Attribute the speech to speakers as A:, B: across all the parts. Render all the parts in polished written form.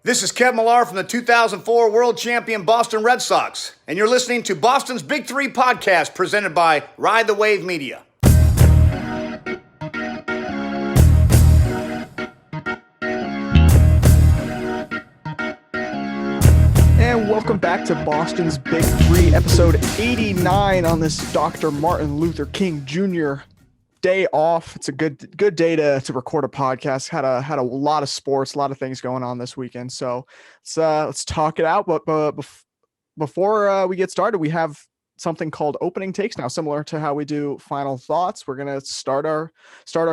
A: This is Kev Millar from the 2004 World Champion Boston Red Sox, and you're listening to Boston's Big Three podcast presented by Ride the Wave Media.
B: And welcome back to Boston's Big Three, episode 89 on this Dr. Martin Luther King Jr. day off. It's a good day to record a podcast. Had a lot of sports, a lot of things going on this weekend. So let's talk it out. But before we get started, we have something called opening takes now, similar to how we do final thoughts. We're gonna start our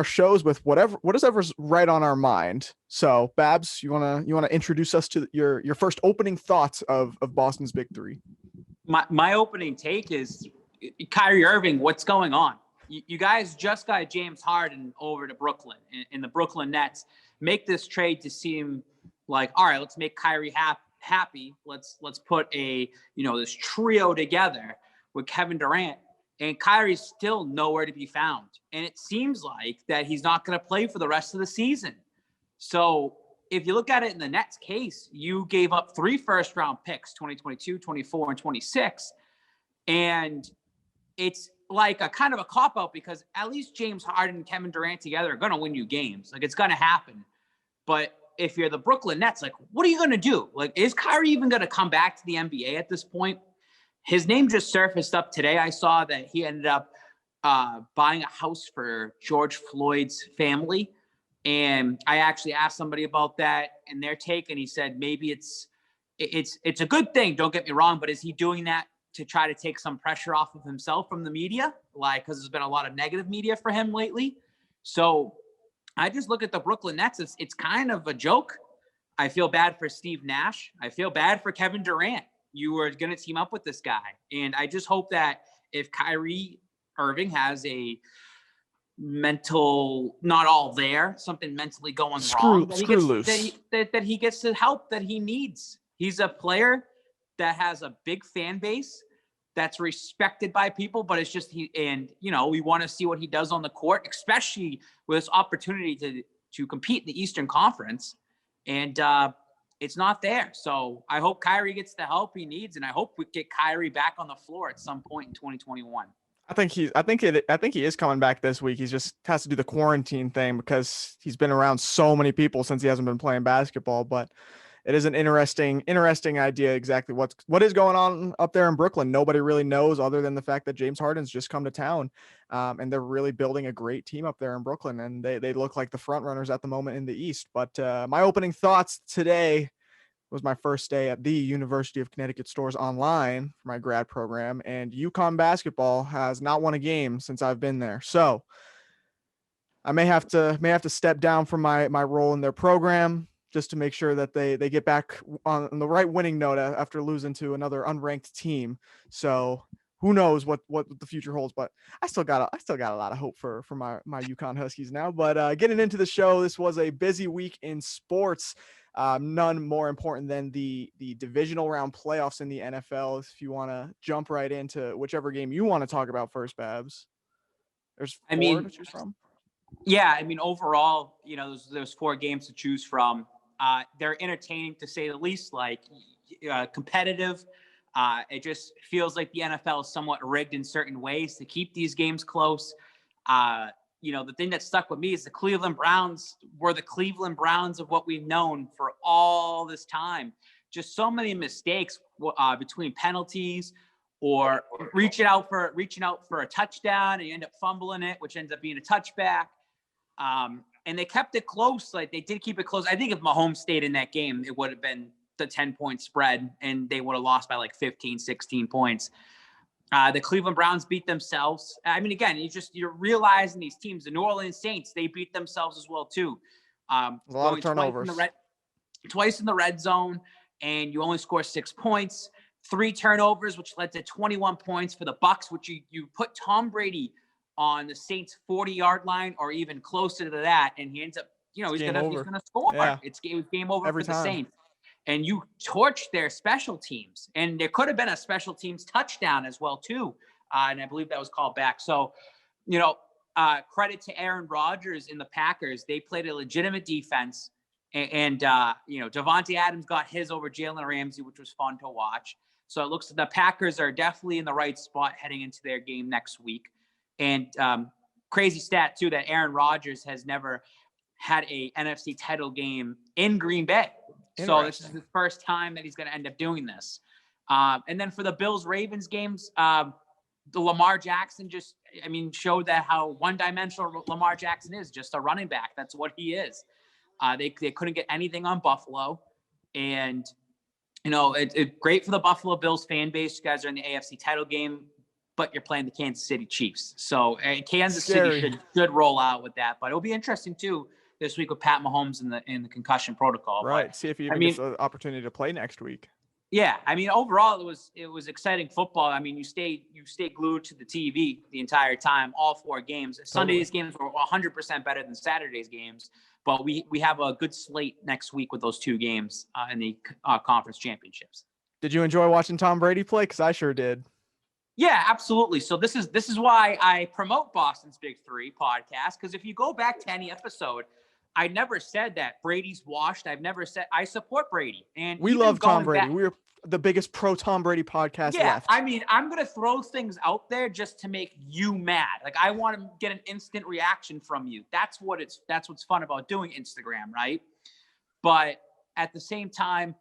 B: shows with whatever's right on our mind. So Babs, you wanna introduce us to your first opening thoughts of Boston's Big Three?
C: My opening take is Kyrie Irving. What's going on? You guys just got James Harden over to Brooklyn, and the Brooklyn Nets make this trade to seem like, all right, let's make Kyrie happy. Let's put this trio together with Kevin Durant, and Kyrie's still nowhere to be found. And it seems like that he's not going to play for the rest of the season. So if you look at it in the Nets case, you gave up 3 first-round picks, 2022, 24, and 26, and it's like a kind of a cop-out because at least James Harden and Kevin Durant together are going to win you games. Like, it's going to happen. But if you're the Brooklyn Nets, like, what are you going to do? Like, is Kyrie even going to come back to the NBA at this point? His name just surfaced up today. I saw that he ended up buying a house for George Floyd's family. And I actually asked somebody about that and their take, and he said maybe it's a good thing, don't get me wrong, but is he doing that to try to take some pressure off of himself from the media? Like, because there's been a lot of negative media for him lately. So I just look at the Brooklyn Nets. It's kind of a joke. I feel bad for Steve Nash. I feel bad for Kevin Durant. You were going to team up with this guy. And I just hope that if Kyrie Irving has a mental, not all there, something mentally going wrong, that he gets the help that he needs. He's a player that has a big fan base that's respected by people, but it's just we want to see what he does on the court, especially with this opportunity to compete in the Eastern Conference. And it's not there. So I hope Kyrie gets the help he needs, and I hope we get Kyrie back on the floor at some point in 2021.
B: I think he is coming back this week. He just has to do the quarantine thing because he's been around so many people since he hasn't been playing basketball. But it is an interesting idea exactly what is going on up there in Brooklyn. Nobody really knows other than the fact that James Harden's just come to town, and they're really building a great team up there in Brooklyn, and they look like the front runners at the moment in the East. But my opening thoughts today was my first day at the University of Connecticut Stores Online for my grad program, and UConn basketball has not won a game since I've been there. So I may have to step down from my role in their program just to make sure that they get back on the right winning note after losing to another unranked team. So who knows what the future holds, but I still got a lot of hope for my UConn Huskies now. But getting into the show, this was a busy week in sports. None more important than the divisional round playoffs in the NFL. If you want to jump right into whichever game you want to talk about first, Babs. There's 4 to choose from.
C: Yeah, I mean, overall, there's 4 games to choose from. They're entertaining to say the least, like competitive. It just feels like the NFL is somewhat rigged in certain ways to keep these games close. The thing that stuck with me is the Cleveland Browns were the Cleveland Browns of what we've known for all this time. Just so many mistakes between penalties or reaching out for a touchdown, and you end up fumbling it, which ends up being a touchback. And they kept it close. Like, they did keep it close. I think if Mahomes stayed in that game, it would have been the 10-point spread, and they would have lost by like 15, 16 points. The Cleveland Browns beat themselves. I mean, again, you're realizing these teams, the New Orleans Saints, they beat themselves as well too.
B: A lot of turnovers.
C: Twice in the red zone, and you only score 6 points. 3 turnovers, which led to 21 points for the Bucs, which you put Tom Brady on the Saints 40-yard line or even closer to that, and he ends up, he's gonna score.
B: Yeah.
C: It was game over
B: every
C: for the
B: time.
C: Saints. And you torched their special teams. And there could have been a special teams touchdown as well, too. And I believe that was called back. So, credit to Aaron Rodgers and the Packers. They played a legitimate defense. And Devontae Adams got his over Jalen Ramsey, which was fun to watch. So it looks like the Packers are definitely in the right spot heading into their game next week. And crazy stat, too, that Aaron Rodgers has never had a NFC title game in Green Bay. So this is the first time that he's going to end up doing this. And then for the Bills-Ravens games, the Lamar Jackson showed that how one-dimensional Lamar Jackson is, just a running back. That's what he is. They couldn't get anything on Buffalo. And, it's great for the Buffalo Bills fan base. You guys are in the AFC title game, but you're playing the Kansas City Chiefs. So Kansas City should roll out with that. But it'll be interesting, too, this week with Pat Mahomes in the concussion protocol.
B: Right.
C: But,
B: see if he even gets the opportunity to play next week.
C: Yeah, overall it was exciting football. You stay glued to the TV the entire time, all 4 games. Totally. Sunday's games were 100% better than Saturday's games, but we have a good slate next week with those 2 games in the conference championships.
B: Did you enjoy watching Tom Brady play? Because I sure did.
C: Yeah, absolutely. So this is why I promote Boston's Big Three podcast, because if you go back to any episode, I never said that Brady's washed. I've never said I support Brady. And
B: we love Tom Brady. We're the biggest pro Tom Brady podcast left.
C: I'm going to throw things out there just to make you mad. Like, I want to get an instant reaction from you. That's what's fun about doing Instagram, right? But at the same time,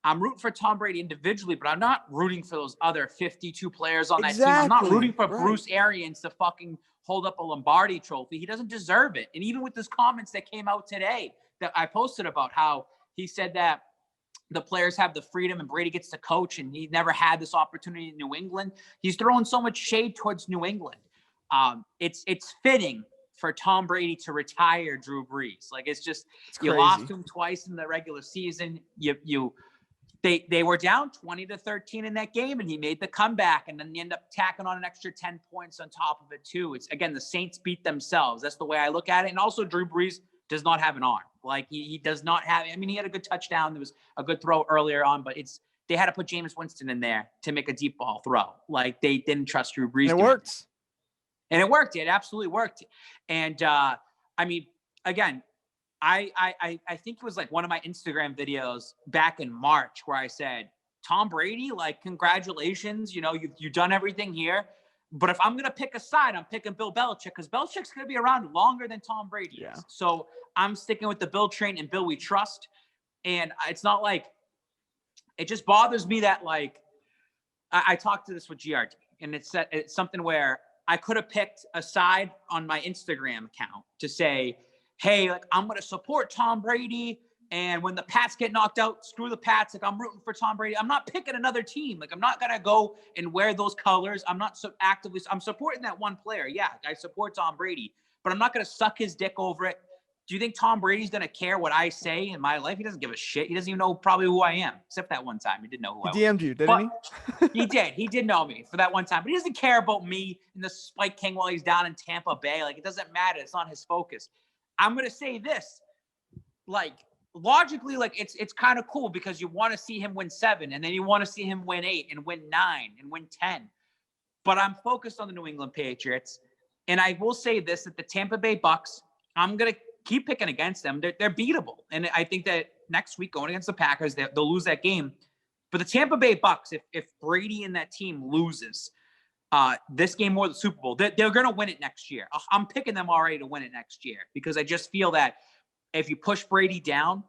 C: I'm rooting for Tom Brady individually, but I'm not rooting for those other 52 players on that team. I'm not rooting for Bruce Arians to fucking hold up a Lombardi trophy. He doesn't deserve it. And even with his comments that came out today that I posted about how he said that the players have the freedom and Brady gets to coach and he never had this opportunity in New England. He's throwing so much shade towards New England. It's fitting for Tom Brady to retire Drew Brees. Like, it's you lost him twice in the regular season. They were down 20-13 in that game, and he made the comeback, and then they end up tacking on an extra 10 points on top of it too. It's, again, the Saints beat themselves. That's the way I look at it. And also, Drew Brees does not have an arm. Like, he does not have. He had a good touchdown. There was a good throw earlier on, but they had to put Jameis Winston in there to make a deep ball throw. Like, they didn't trust Drew Brees.
B: And it worked.
C: And it worked. It absolutely worked. And again, I think it was like one of my Instagram videos back in March where I said, Tom Brady, like, congratulations, you've done everything here. But if I'm going to pick a side, I'm picking Bill Belichick, because Belichick's going to be around longer than Tom Brady is. So I'm sticking with the Bill train and Bill we trust. And it's not like, it just bothers me that, like, I talked to this with GRD, and it's something where I could have picked a side on my Instagram account to say, hey, like, I'm going to support Tom Brady. And when the Pats get knocked out, screw the Pats. Like, I'm rooting for Tom Brady. I'm not picking another team. Like, I'm not going to go and wear those colors. I'm not I'm supporting that one player. Yeah, I support Tom Brady, but I'm not going to suck his dick over it. Do you think Tom Brady's going to care what I say in my life? He doesn't give a shit. He doesn't even know probably who I am, except that one time. He didn't know who I was.
B: He DM'd you, didn't
C: he? He did. He did know me for that one time, but he doesn't care about me in the Spike King while he's down in Tampa Bay. Like, it doesn't matter. It's not his focus. I'm going to say this, like, logically, like, it's kind of cool because you want to see him win 7, and then you want to see him win 8 and win 9 and win 10. But I'm focused on the New England Patriots. And I will say this, that the Tampa Bay Bucks, I'm going to keep picking against them. They're beatable. And I think that next week going against the Packers, they'll lose that game. But the Tampa Bay Bucks, if Brady and that team loses this game or the Super Bowl, they're going to win it next year. I'm picking them already to win it next year because I just feel that if you push Brady down,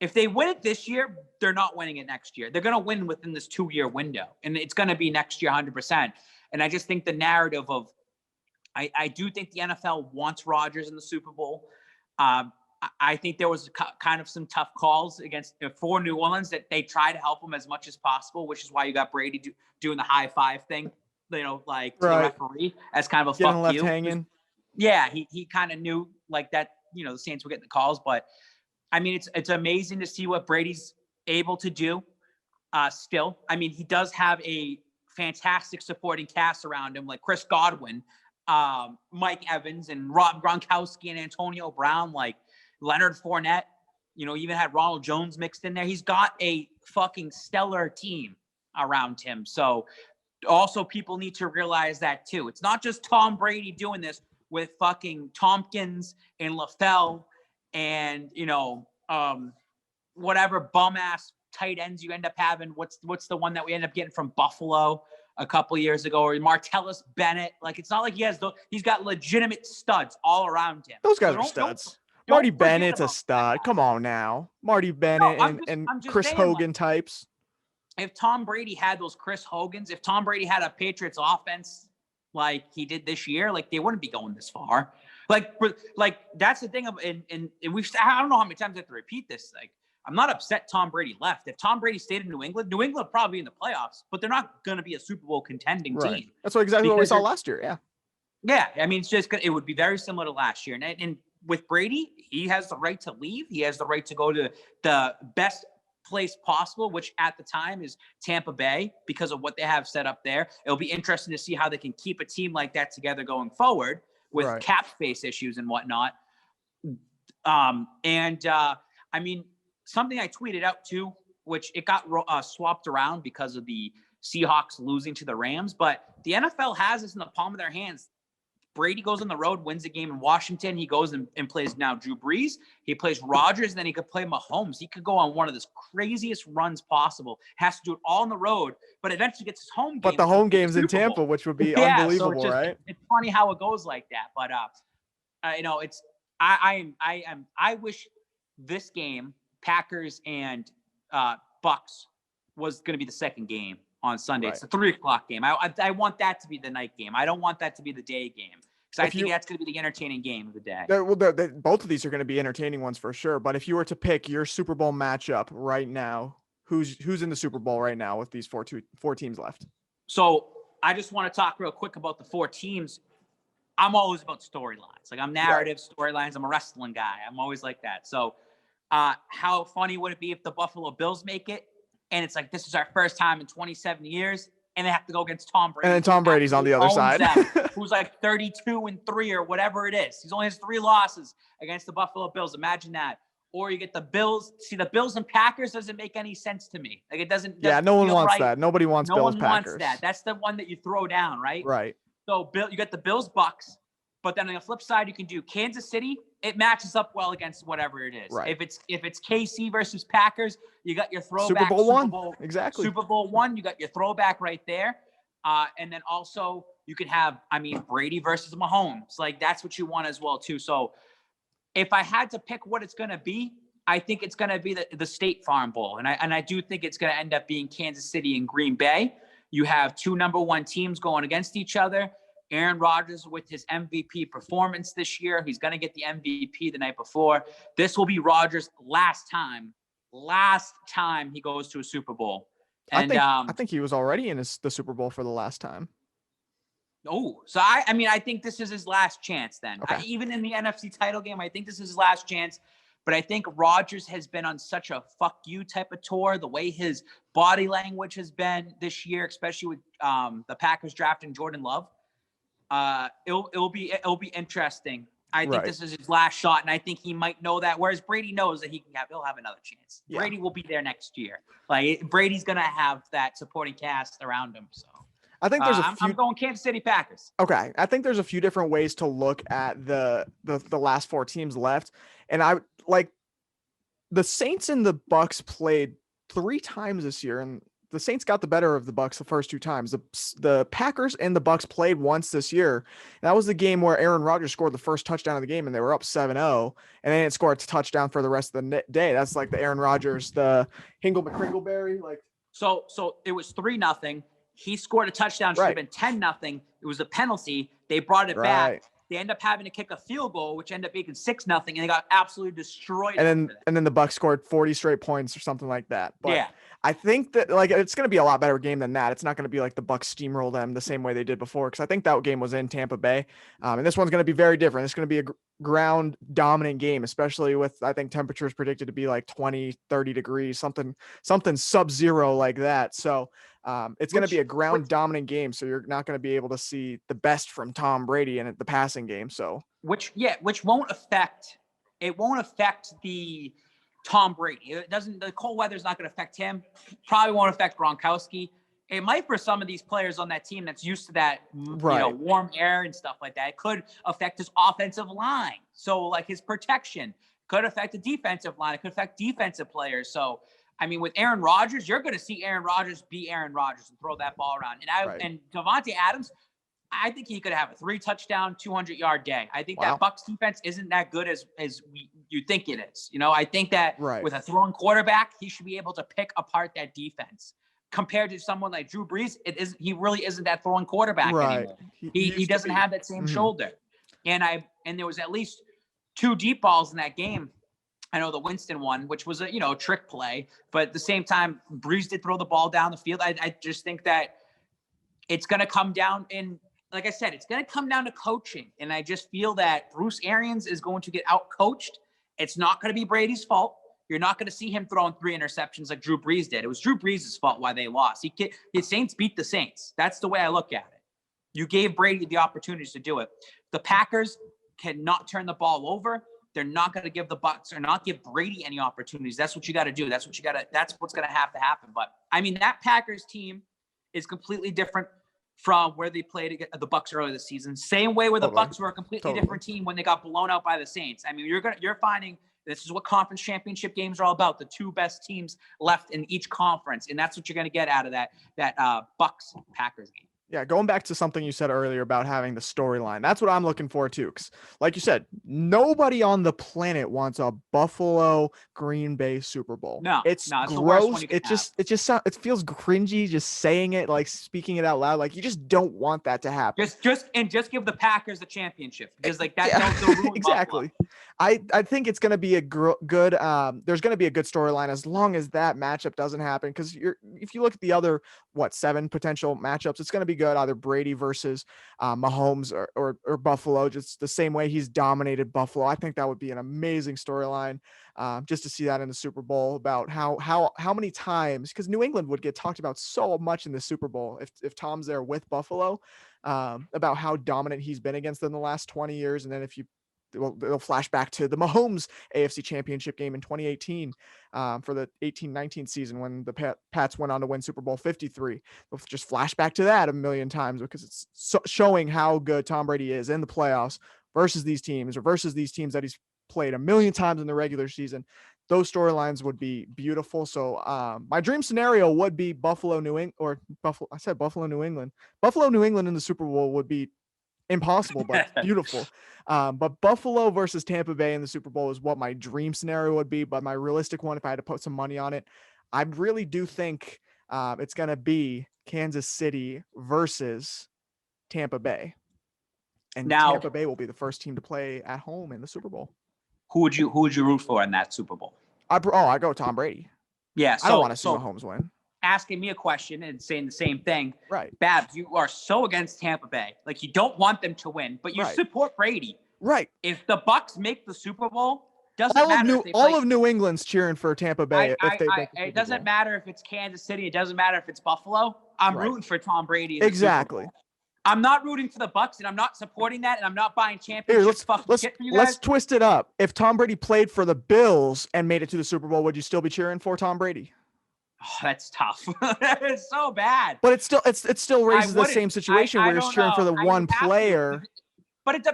C: if they win it this year, they're not winning it next year. They're going to win within this 2-year window, and it's going to be next year 100%. And I just think the narrative of I do think the NFL wants Rodgers in the Super Bowl. I think there was kind of some tough calls for New Orleans that they try to help him as much as possible, which is why you got Brady doing the high five thing, like to the referee as kind of a
B: getting
C: fuck
B: left
C: you.
B: Hanging.
C: Yeah, he kind of knew like that, the Saints were getting the calls, but it's amazing to see what Brady's able to do still. He does have a fantastic supporting cast around him, like Chris Godwin, Mike Evans, and Rob Gronkowski and Antonio Brown, like Leonard Fournette, even had Ronald Jones mixed in there. He's got a fucking stellar team around him. So also people need to realize that too. It's not just Tom Brady doing this with fucking Tompkins and LaFell and, whatever bum ass tight ends you end up having. What's the one that we end up getting from Buffalo a couple years ago, or Martellus Bennett? Like, it's not like he's got legitimate studs all around him.
B: Those guys are studs. Marty Bennett's a stud. Come on now. Marty Bennett and Chris
C: saying,
B: Hogan types.
C: If Tom Brady had those Chris Hogans, if Tom Brady had a Patriots offense like he did this year, like, they wouldn't be going this far. Like that's the thing. And I don't know how many times I have to repeat this. Like, I'm not upset Tom Brady left. If Tom Brady stayed in New England would probably be in the playoffs, but they're not going to be a Super Bowl contending team.
B: That's exactly what we saw last year. Yeah.
C: Yeah. I mean, it would be very similar to last year. And with Brady, he has the right to leave. He has the right to go to the best place possible, which at the time is Tampa Bay, because of what they have set up there. It'll be interesting to see how they can keep a team like that together going forward with cap space issues and whatnot. I mean, something I tweeted out too, which it got swapped around because of the Seahawks losing to the Rams, but the NFL has this in the palm of their hands. Brady goes on the road, wins a game in Washington. He goes and plays now Drew Brees. He plays Rodgers, and then he could play Mahomes. He could go on one of the craziest runs possible. Has to do it all on the road, but eventually gets his home game.
B: But the home game's in Tampa, which would be unbelievable,
C: so
B: right?
C: It's funny how it goes like that. But I wish this game, Packers and Bucks, was going to be the second game on Sunday. It's a 3:00 game. I want that to be the night game. I don't want that to be the day game, because I think that's going to be the entertaining game of the day.
B: Both of these are going to be entertaining ones for sure. But if you were to pick your Super Bowl matchup right now, who's in the Super Bowl right now with these four teams left?
C: So I just want to talk real quick about the four teams. I'm always about storylines. Like, I'm narrative storylines. I'm a wrestling guy. I'm always like that. So how funny would it be if the Buffalo Bills make it? And it's like, this is our first time in 27 years, and they have to go against Tom Brady.
B: And then Tom Brady's on the other side.
C: Who's like 32-3 or whatever it is. He's only has 3 losses against the Buffalo Bills. Imagine that. Or you get the Bills. See, the Bills and Packers doesn't make any sense to me. Like, it doesn't.
B: Yeah, no one wants that. Nobody wants Bills Packers.
C: No one wants that. That's the one that you throw down, right?
B: Right.
C: So you got the Bills Bucks, but then on the flip side, you can do Kansas City. It matches up well against whatever it is.
B: Right.
C: If it's KC versus Packers, you got your throwback.
B: Super Bowl exactly.
C: Super Bowl one, you got your throwback right there. And then also you can have, Brady versus Mahomes. Like, that's what you want as well too. So if I had to pick what it's going to be, I think it's going to be the State Farm Bowl. And I do think it's going to end up being Kansas City and Green Bay. You have 2 number 1 teams going against each other. Aaron Rodgers with his MVP performance this year. He's going to get the MVP the night before. This will be Rodgers' last time he goes to a Super Bowl. And
B: I think he was already in the Super Bowl for the last time.
C: Oh, so I think this is his last chance then.
B: Okay.
C: Even in the NFC title game, I think this is his last chance. But I think Rodgers has been on such a fuck you type of tour. The way his body language has been this year, especially with the Packers drafting Jordan Love. It'll be interesting. I think this is his last shot, and I think he might know that. Whereas Brady knows that he'll have another chance. Yeah. Brady will be there next year. Like, Brady's gonna have that supporting cast around him. So
B: I think there's
C: I'm going Kansas City Packers.
B: Okay, I think there's a few different ways to look at the last 4 teams left, and I like the Saints and the Bucks played 3 times this year, and the Saints got the better of the Bucks the first 2 times. The Packers and the Bucks played once this year. And that was the game where Aaron Rodgers scored the first touchdown of the game, and they were up 7-0, and they didn't score a touchdown for the rest of the day. That's like the Aaron Rodgers, the Hingle McCringleberry. Like,
C: so it was 3-0. He scored a touchdown. Should have been 10-0. It was a penalty. They brought it back. They end up having to kick a field goal, which ended up making 6-0, and they got absolutely destroyed.
B: And then the Bucks scored 40 straight points or something like that. But
C: yeah.
B: I think that it's going to be a lot better game than that. It's not going to be like the Bucks steamroll them the same way they did before, because I think that game was in Tampa Bay, and this one's going to be very different. It's going to be a ground dominant game, especially with, I think, temperatures predicted to be like 20, 30 degrees, something sub-zero like that. So it's going to be a ground dominant game. So you're not going to be able to see the best from Tom Brady in the passing game. So
C: which won't affect the Tom Brady. It doesn't. The cold weather is not going to affect him. Probably won't affect Gronkowski. It might for some of these players on that team that's used to that, warm air and stuff like that. It could affect his offensive line. So like his protection. Could affect the defensive line. It could affect defensive players. So, I mean, with Aaron Rodgers, you're going to see Aaron Rodgers be Aaron Rodgers and throw that ball around. And Davante Adams, I think he could have a 3-touchdown, 200-yard day. I think that Bucs defense isn't that good as you think it is. You know, I think that with a throwing quarterback, he should be able to pick apart that defense. Compared to someone like Drew Brees, he really isn't that throwing quarterback anymore. He doesn't have that same shoulder. And there was at least 2 deep balls in that game. I know the Winston one, which was a trick play, but at the same time, Brees did throw the ball down the field. I just think that it's going to come down like I said, it's going to come down to coaching. And I just feel that Bruce Arians is going to get out-coached. It's not going to be Brady's fault. You're not going to see him throwing 3 interceptions like Drew Brees did. It was Drew Brees' fault why they lost. The Saints beat the Saints. That's the way I look at it. You gave Brady the opportunities to do it. The Packers cannot turn the ball over. They're not going to give the Bucs or not give Brady any opportunities. That's what you got to do. That's what's going to have to happen. But I mean, that Packers team is completely different from where they played the Bucs earlier this season. Same way where the Bucs were a completely different team when they got blown out by the Saints. I mean, you're finding this is what conference championship games are all about. The 2 best teams left in each conference. And that's what you're going to get out of that Bucs Packers game.
B: Yeah, going back to something you said earlier about having the storyline, that's what I'm looking for too. Because, like you said, nobody on the planet wants a Buffalo Green Bay Super Bowl.
C: No,
B: it's gross. It feels cringy just saying it, like speaking it out loud. Like you just don't want that to happen.
C: Just give the Packers the championship because like that don't ruin
B: exactly.
C: Buffalo.
B: I think it's going to be a good. There's going to be a good storyline as long as that matchup doesn't happen. Because if you look at the other 7 potential matchups, it's going to be good. Either Brady versus Mahomes or Buffalo, just the same way he's dominated Buffalo. I think that would be an amazing storyline, just to see that in the Super Bowl about how many times, because New England would get talked about so much in the Super Bowl if Tom's there with Buffalo, about how dominant he's been against them the last 20 years, and then it'll flash back to the Mahomes AFC Championship game in 2018 for the 18-19 season when the Pats went on to win Super Bowl 53. They'll just flash back to that a million times because it's showing how good Tom Brady is in the playoffs versus these teams that he's played a million times in the regular season. Those storylines would be beautiful. So my dream scenario would be Buffalo, New England in the Super Bowl would be impossible, but beautiful. But Buffalo versus Tampa Bay in the Super Bowl is what my dream scenario would be. But my realistic one, if I had to put some money on it, I really do think it's going to be Kansas City versus Tampa Bay. And now, Tampa Bay will be the first team to play at home in the Super Bowl.
C: Who would you root for in that Super Bowl?
B: I go Tom Brady. Yeah, I don't want to see Mahomes win.
C: Asking me a question and saying the same thing.
B: Right.
C: Babs, you are so against Tampa Bay. Like you don't want them to win, but you support Brady.
B: Right.
C: If the Bucs make the Super Bowl, doesn't matter.
B: All of New England's cheering for Tampa Bay.
C: It doesn't matter if it's Kansas City. It doesn't matter if it's Buffalo. I'm rooting for Tom Brady.
B: Exactly.
C: I'm not rooting for the Bucs, and I'm not supporting that, and I'm not buying championships.
B: Let's twist it up. If Tom Brady played for the Bills and made it to the Super Bowl, would you still be cheering for Tom Brady?
C: Oh, that's tough. That is so bad.
B: But it still raises the same situation where you're cheering for the one player.
C: But if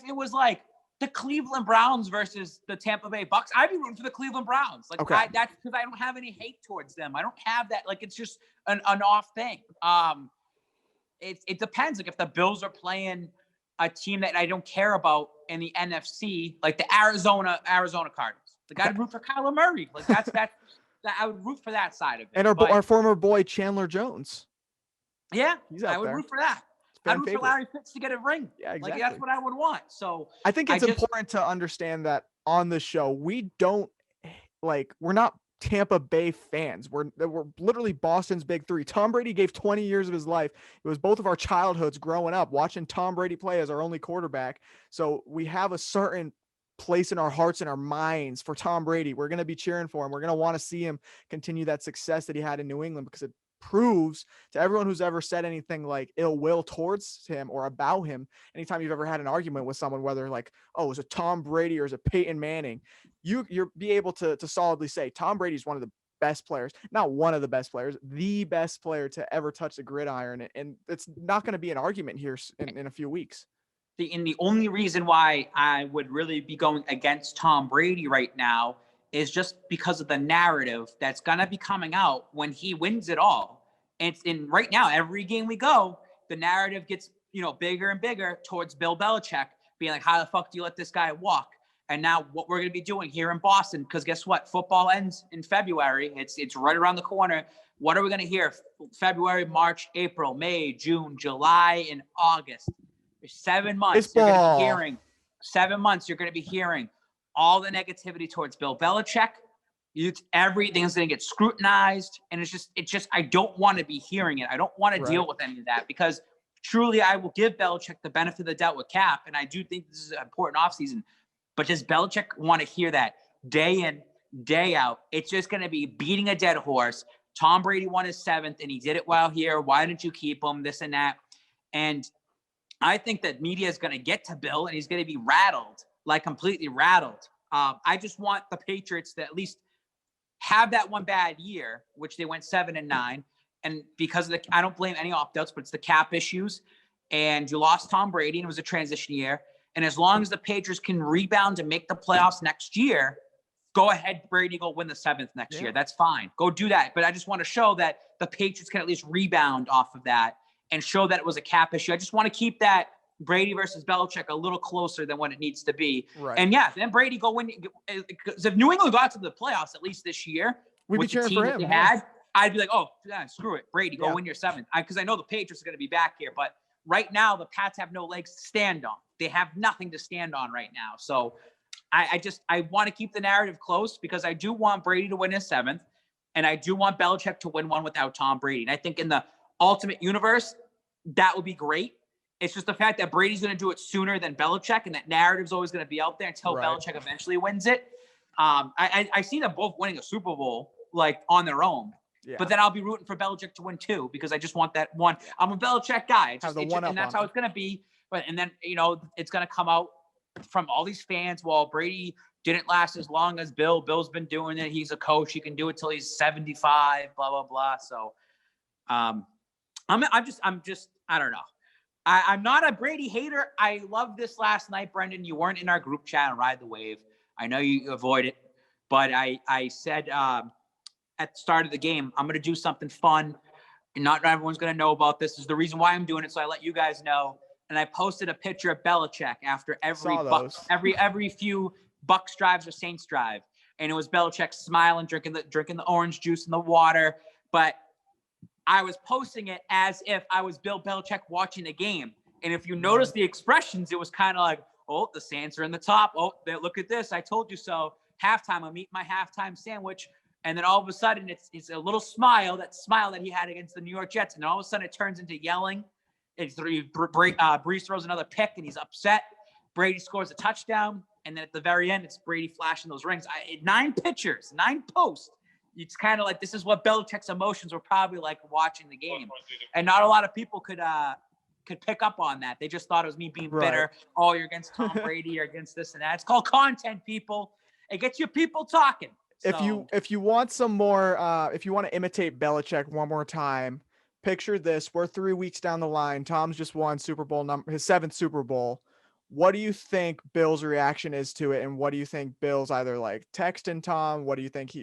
C: it was like the Cleveland Browns versus the Tampa Bay Bucs, I'd be rooting for the Cleveland Browns. That's because I don't have any hate towards them. I don't have that. Like it's just an off thing. It depends. Like if the Bills are playing a team that I don't care about in the NFC, like the Arizona Cardinals, like I'd root for Kyler Murray. Like that's I would root for that side of it.
B: And our former boy Chandler Jones.
C: Yeah, I would root for that. I'd root for Larry Fitz to get a ring.
B: Yeah, exactly.
C: Like that's what I would want. So
B: I think it's important to understand that on the show we're not Tampa Bay fans. We're literally Boston's big three. Tom Brady gave 20 years of his life. It was both of our childhoods growing up watching Tom Brady play as our only quarterback. So we have a certain place in our hearts and our minds for Tom Brady. We're going to be cheering for him. We're going to want to see him continue that success that he had in New England because it proves to everyone who's ever said anything like ill will towards him or about him. Anytime you've ever had an argument with someone, whether like, oh, is it Tom Brady or is it Peyton Manning? You're be able to solidly say Tom Brady is one of the best players, not one of the best players, the best player to ever touch the gridiron. And it's not going to be an argument here in a few weeks.
C: the only reason why I would really be going against Tom Brady right now is just because of the narrative that's going to be coming out when he wins it all. And it's in right now, every game we go, the narrative gets, bigger and bigger towards Bill Belichick being like, how the fuck do you let this guy walk? And now what we're going to be doing here in Boston, because guess what? Football ends in February. It's right around the corner. What are we going to hear? February, March, April, May, June, July, and August. 7 months. You're going to be hearing 7 months. You're going to be hearing all the negativity towards Bill Belichick. Everything's going to get scrutinized. And it's just, I don't want to be hearing it. I don't want to deal with any of that, because truly I will give Belichick the benefit of the doubt with Cap. And I do think this is an important offseason. But does Belichick want to hear that day in, day out? It's just going to be beating a dead horse. Tom Brady won his 7th, and he did it while here. Why didn't you keep him? This and that. And I think that media is going to get to Bill, and he's going to be rattled, like completely rattled. I just want the Patriots to at least have that one bad year, which they went 7-9. And because of I don't blame any opt-outs, but it's the cap issues. And you lost Tom Brady, and it was a transition year. And as long as the Patriots can rebound and make the playoffs next year, go ahead, Brady, go win the 7th next year. That's fine. Go do that. But I just want to show that the Patriots can at least rebound off of that and show that it was a cap issue. I just want to keep that Brady versus Belichick a little closer than what it needs to be.
B: Right.
C: And then Brady go win. Because if New England got to the playoffs at least this year,
B: we'd be cheering for him.
C: I'd be like, oh, yeah, screw it. Brady, go win your 7th. Because I know the Patriots are going to be back here. But right now, the Pats have no legs to stand on. They have nothing to stand on right now. So I want to keep the narrative close, because I do want Brady to win his 7th, and I do want Belichick to win one without Tom Brady. And I think in the ultimate universe, that would be great. It's just the fact that Brady's going to do it sooner than Belichick, and that narrative's always going to be out there until Belichick eventually wins it. I see them both winning a Super Bowl, like, on their own. Yeah. But then I'll be rooting for Belichick to win 2, because I just want that one. I'm a Belichick guy. And that's how it's going to be. But and then, it's going to come out from all these fans. Well, Brady didn't last as long as Bill. Bill's been doing it. He's a coach. He can do it till he's 75, blah, blah, blah. So I'm just, I don't know. I'm not a Brady hater. I love this last night, Brendan. You weren't in our group chat on Ride the Wave. I know you avoid it, but I said at the start of the game, I'm going to do something fun. And not everyone's going to know about this. This is the reason why I'm doing it. So I let you guys know. And I posted a picture of Belichick after every few Bucks drives or Saints drive. And it was Belichick smiling, drinking the orange juice and the water. But I was posting it as if I was Bill Belichick watching the game. And if you notice the expressions, it was kind of like, oh, the Saints are in the top. Oh, look at this. I told you so. Halftime, I'm eating my halftime sandwich. And then all of a sudden, it's a little smile, that smile that he had against the New York Jets. And all of a sudden, it turns into yelling. Breeze throws another pick, and he's upset. Brady scores a touchdown. And then at the very end, it's Brady flashing those rings. 9 pictures, 9 posts. It's kind of like, this is what Belichick's emotions were probably like watching the game. And not a lot of people could pick up on that. They just thought it was me being bitter. Oh, you're against Tom Brady, you're against this and that. It's called content, people. It gets your people talking. So,
B: if you want some more, if you want to imitate Belichick one more time, picture this. We're 3 weeks down the line. Tom's just won his 7th Super Bowl. What do you think Bill's reaction is to it? And what do you think Bill's either like texting Tom? What do you think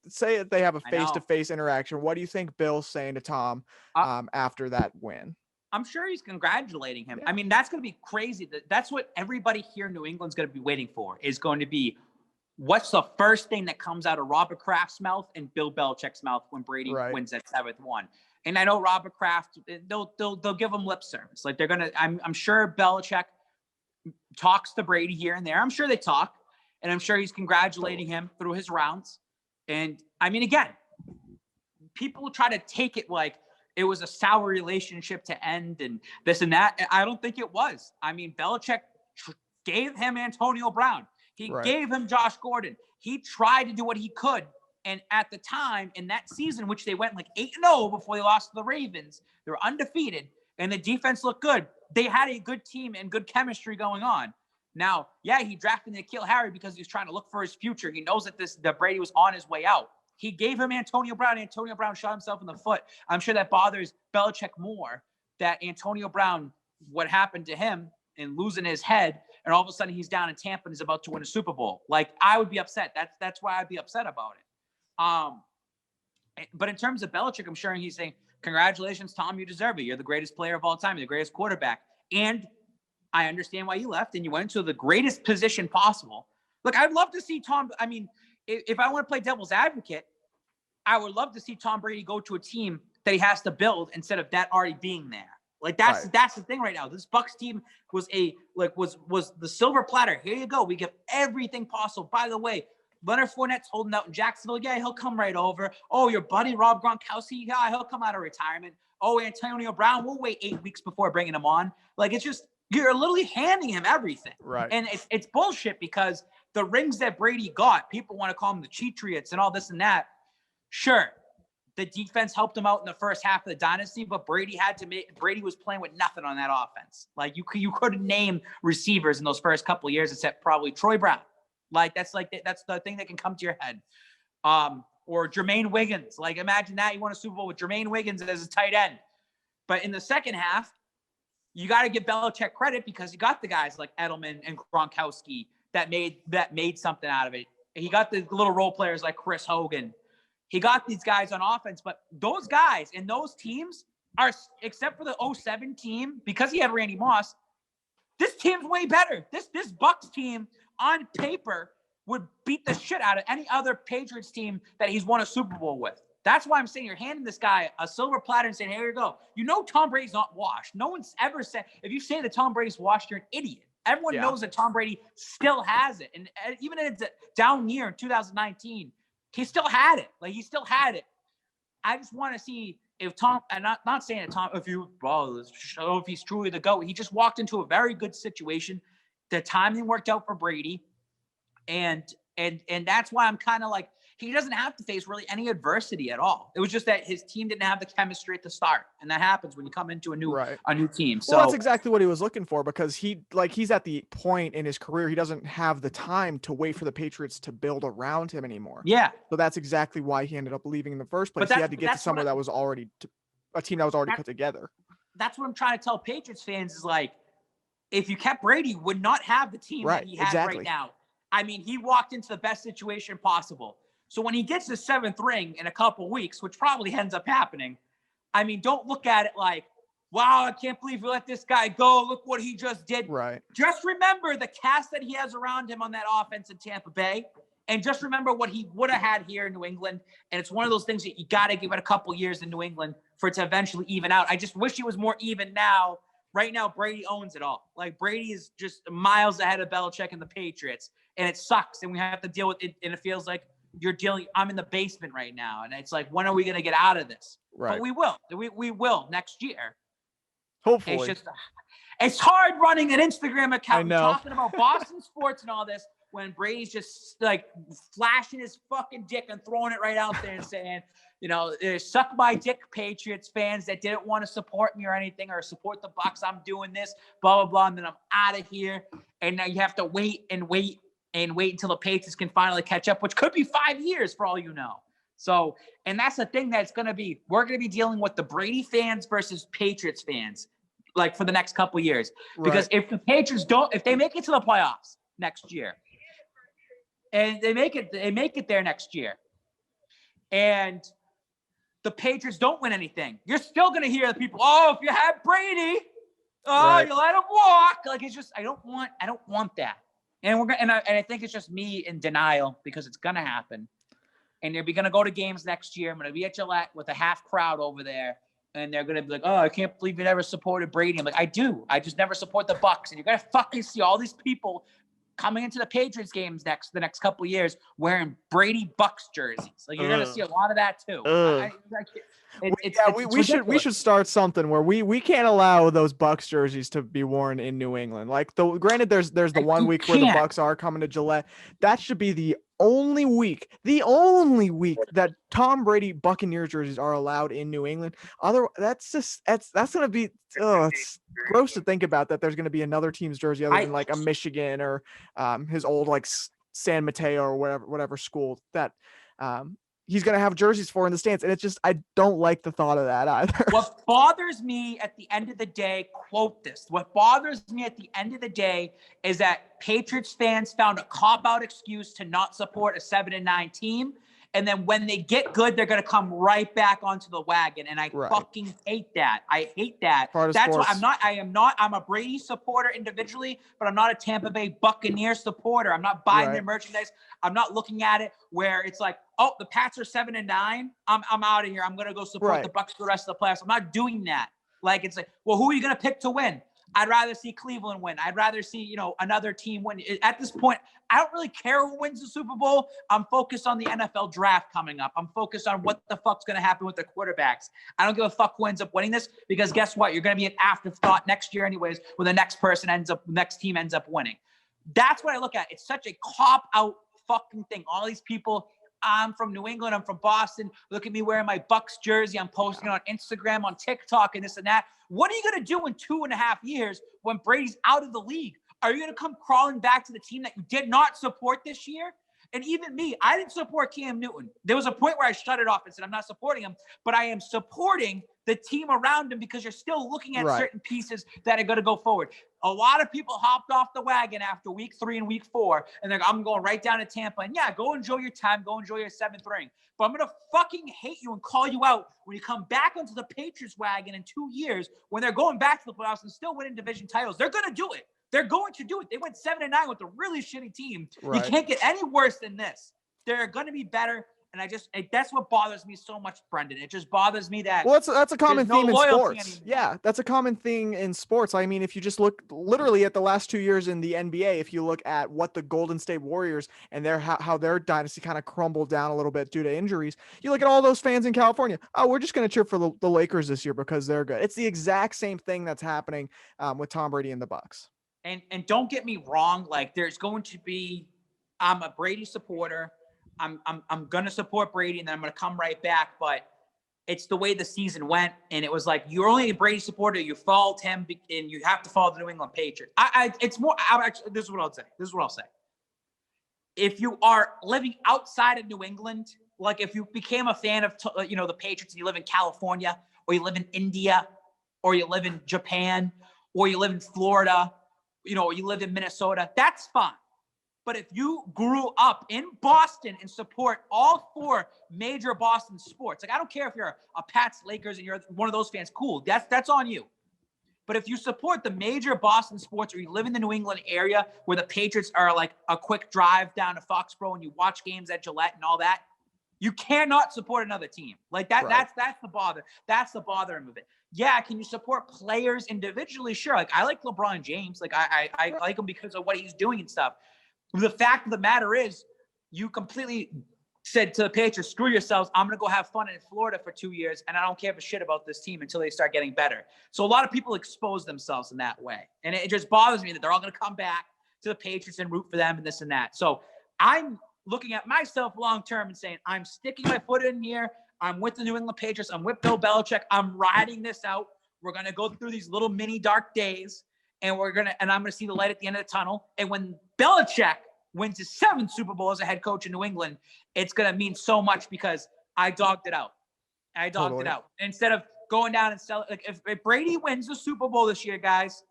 B: say if they have a face-to-face interaction, what do you think Bill's saying to Tom after that win?
C: I'm sure he's congratulating him. Yeah. I mean, that's going to be crazy. That's what everybody here in New England's going to be waiting for, is going to be, what's the first thing that comes out of Robert Kraft's mouth and Bill Belichick's mouth when Brady wins that 7th one? And I know Robert Kraft, they'll give him lip service. Like, they're going to, I'm sure Belichick talks to Brady here and there. I'm sure they talk, and I'm sure he's congratulating him through his rounds. And I mean, again, people try to take it like it was a sour relationship to end and this and that. I don't think it was. I mean, Belichick gave him Antonio Brown. He gave him Josh Gordon. He tried to do what he could. And at the time, in that season, which they went like 8-0 before they lost to the Ravens, they were undefeated, and the defense looked good. They had a good team and good chemistry going on. Now, yeah, he drafted N'Keal Harry because he was trying to look for his future. He knows that Brady was on his way out. He gave him Antonio Brown. Antonio Brown shot himself in the foot. I'm sure that bothers Belichick more, that Antonio Brown, what happened to him, and losing his head, and all of a sudden he's down in Tampa and is about to win a Super Bowl. Like, I would be upset. That's why I'd be upset about it. But in terms of Belichick, I'm sure he's saying, congratulations, Tom, you deserve it. You're the greatest player of all time. You're the greatest quarterback. And I understand why you left and you went into the greatest position possible. Look, I'd love to see Tom. I mean, if I want to play devil's advocate, I would love to see Tom Brady go to a team that he has to build instead of that already being there. Like, that's the thing right now. This Bucs team was was the silver platter. Here you go. We give everything possible. By the way, Leonard Fournette's holding out in Jacksonville. Yeah, he'll come right over. Oh, your buddy Rob Gronkowski. Yeah, he'll come out of retirement. Oh, Antonio Brown. We'll wait 8 weeks before bringing him on. Like, it's just, you're literally handing him everything.
B: Right.
C: And it's bullshit, because the rings that Brady got, people want to call them the Cheatriots and all this and that. Sure, the defense helped him out in the first half of the dynasty, but Brady was playing with nothing on that offense. Like, you couldn't name receivers in those first couple of years except probably Troy Brown. Like, that's the thing that can come to your head. Or Jermaine Wiggins. Like, imagine that you won a Super Bowl with Jermaine Wiggins as a tight end. But in the second half, you got to give Belichick credit, because you got the guys like Edelman and Gronkowski that made something out of it. He got the little role players like Chris Hogan. He got these guys on offense, but those guys and those teams are, except for the 07 team, because he had Randy Moss, this team's way better. This Bucs team on paper would beat the shit out of any other Patriots team that he's won a Super Bowl with. That's why I'm saying you're handing this guy a silver platter and saying, here you go. You know Tom Brady's not washed. No one's ever said, if you say that Tom Brady's washed, you're an idiot. Everyone knows that Tom Brady still has it. And even in a down year in 2019, he still had it. Like, he still had it. I just want to see if Tom, and not saying that Tom, if he's truly the GOAT, he just walked into a very good situation. The timing worked out for Brady. And that's why I'm kind of like, he doesn't have to face really any adversity at all. It was just that his team didn't have the chemistry at the start. And that happens when you come into a new team. So
B: that's exactly what he was looking for, because he's at the point in his career, he doesn't have the time to wait for the Patriots to build around him anymore.
C: Yeah.
B: So that's exactly why he ended up leaving in the first place. He had to get to somewhere that was already a team that was already put together.
C: That's what I'm trying to tell Patriots fans is, like, if you kept Brady, would not have the team that he has right now. I mean, he walked into the best situation possible. So when he gets the 7th ring in a couple weeks, which probably ends up happening, I mean, don't look at it like, wow, I can't believe we let this guy go. Look what he just did.
B: Right.
C: Just remember the cast that he has around him on that offense in Tampa Bay. And just remember what he would have had here in New England. And it's one of those things that you got to give it a couple years in New England for it to eventually even out. I just wish it was more even now. Right now, Brady owns it all. Like, Brady is just miles ahead of Belichick and the Patriots. And it sucks. And we have to deal with it. And it feels like I'm in the basement right now. And it's like, when are we going to get out of this?
B: Right.
C: But we will. We will next year.
B: Hopefully.
C: It's hard running an Instagram account talking about Boston sports and all this when Brady's just like flashing his fucking dick and throwing it right out there and saying, suck my dick, Patriots fans that didn't want to support me or anything, or support the Bucs. I'm doing this, blah, blah, blah. And then I'm out of here. And now you have to wait until the Patriots can finally catch up, which could be 5 years for all you know. So, and that's the thing we're going to be dealing with the Brady fans versus Patriots fans, like, for the next couple years. Because if the Patriots if they make it to the playoffs next year, and they make it there next year, and the Patriots don't win anything, you're still going to hear the people, oh, if you had Brady, you let him walk. Like, it's just, I don't want that. And I think it's just me in denial, because it's going to happen. And they're going to go to games next year. I'm going to be at Gillette with a half crowd over there. And they're going to be like, oh, I can't believe you never supported Brady. I'm like, I do. I just never support the Bucs. And you're going to fucking see all these people coming into the Patriots games the next couple of years wearing Brady Bucs jerseys. Like, you're going to see a lot of that too.
B: We should start something where we can't allow those Bucs jerseys to be worn in New England. Like, granted, there's the 1 week where the Bucs are coming to Gillette. That should be the only week that Tom Brady Buccaneer jerseys are allowed in New England. That's going to be, it's gross to think about, that there's going to be another team's jersey other than like a Michigan or his old like San Mateo or whatever school that he's going to have jerseys for in the stands. And it's just, I don't like the thought of that either.
C: What bothers me at the end of the day, quote this, what bothers me at the end of the day is that Patriots fans found a cop-out excuse to not support a 7-9 team. And then when they get good, they're going to come right back onto the wagon. And I fucking hate that. I hate that. That's why I'm a Brady supporter individually, but I'm not a Tampa Bay Buccaneer supporter. I'm not buying their merchandise. I'm not looking at it where it's like, oh, the Pats are 7-9. I'm out of here. I'm going to go support the Bucs for the rest of the playoffs. I'm not doing that. Like, it's like, well, who are you going to pick to win? I'd rather see Cleveland win. I'd rather see, another team win. At this point, I don't really care who wins the Super Bowl. I'm focused on the NFL draft coming up. I'm focused on what the fuck's going to happen with the quarterbacks. I don't give a fuck who ends up winning this, because guess what? You're going to be an afterthought next year anyways, when the next team ends up winning. That's what I look at. It's such a cop-out fucking thing. All these people, I'm from New England, I'm from Boston. Look at me wearing my Bucs jersey. I'm posting it on Instagram, on TikTok, and this and that. What are you going to do in 2.5 years when Brady's out of the league? Are you going to come crawling back to the team that you did not support this year? And even me, I didn't support Cam Newton. There was a point where I shut it off and said, I'm not supporting him, but I am supporting the team around him, because you're still looking at certain pieces that are going to go forward. A lot of people hopped off the wagon after week 3 and week 4, and they're like, I'm going right down to Tampa. And yeah, go enjoy your time. Go enjoy your 7th ring. But I'm going to fucking hate you and call you out when you come back onto the Patriots wagon in 2 years, when they're going back to the playoffs and still winning division titles. They're going to do it. They're going to do it. They went 7-9 with a really shitty team. You can't get any worse than this. They're going to be better. And that's what bothers me so much, Brendan. It just bothers me that.
B: Well, that's a common theme in sports. Yeah, that's a common thing in sports. I mean, if you just look literally at the last 2 years in the NBA, if you look at what the Golden State Warriors and how their dynasty kind of crumbled down a little bit due to injuries, you look at all those fans in California. Oh, we're just going to cheer for the Lakers this year because they're good. It's the exact same thing that's happening with Tom Brady and the Bucs.
C: And don't get me wrong. Like, there's going to be, I'm a Brady supporter. I'm going to support Brady, and then I'm going to come right back. But it's the way the season went. And it was like, you're only a Brady supporter. You followed him, and you have to follow the New England Patriots. This is what I'll say. If you are living outside of New England, like if you became a fan of, the Patriots, and you live in California, or you live in India, or you live in Japan, or you live in Florida, or you live in Minnesota, that's fine. But if you grew up in Boston and support all 4 major Boston sports, like, I don't care if you're a Pats, Lakers, and you're one of those fans, cool. That's on you. But if you support the major Boston sports, or you live in the New England area where the Patriots are like a quick drive down to Foxborough and you watch games at Gillette and all that, you cannot support another team. Like that. Right. That's the bother. That's the bothering of it. Yeah, can you support players individually? Sure. Like, I like LeBron James. Like, I like him because of what he's doing and stuff. The fact of the matter is, you completely said to the Patriots, screw yourselves. I'm going to go have fun in Florida for 2 years, and I don't care a shit about this team until they start getting better. So a lot of people expose themselves in that way. And it just bothers me that they're all going to come back to the Patriots and root for them and this and that. So I'm looking at myself long-term and saying, I'm sticking my foot in here. I'm with the New England Patriots. I'm with Bill Belichick. I'm riding this out. We're going to go through these little mini dark days, and I'm going to see the light at the end of the tunnel. And when Belichick wins his 7th Super Bowl as a head coach in New England, it's going to mean so much, because I dogged it out. It out. Instead of going down and selling, like, if Brady wins the Super Bowl this year, guys,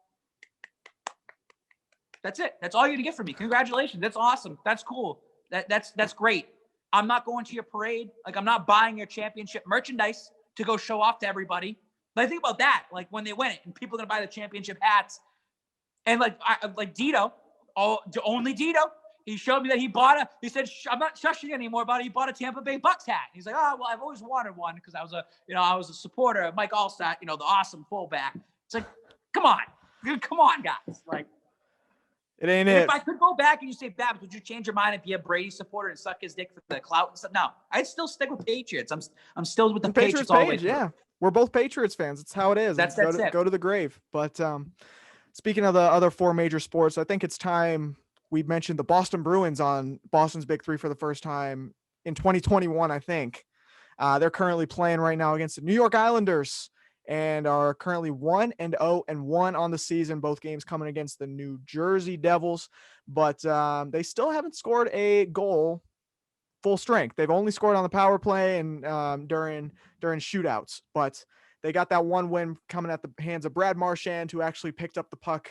C: that's it. That's all you're going to get from me. Congratulations. That's awesome. That's cool. That's great. I'm not going to your parade. Like, I'm not buying your championship merchandise to go show off to everybody. But think about that. Like, when they win it and people are going to buy the championship hats. And like Dito, only Dito, he showed me that he said, I'm not shushing anymore about it. He bought a Tampa Bay Bucs hat. He's like, oh, well, I've always wanted one because I was a supporter of Mike Allstott, the awesome fullback. It's like, come on, guys. Like,
B: it ain't it.
C: If I could go back and you say, Babs, would you change your mind and be a Brady supporter and suck his dick for the clout and stuff? No, I'd still stick with Patriots. I'm still with the Patriots all the way through.
B: Yeah, we're both Patriots fans. It's how it is.
C: That's it.
B: Go to the grave. But speaking of the other 4 major sports, I think it's time we mentioned the Boston Bruins on Boston's Big Three for the first time in 2021, I think. They're currently playing right now against the New York Islanders and are currently 1-0-1 on the season, both games coming against the New Jersey Devils. But they still haven't scored a goal full strength. They've only scored on the power play and during shootouts, but they got that one win coming at the hands of Brad Marchand, who actually picked up the puck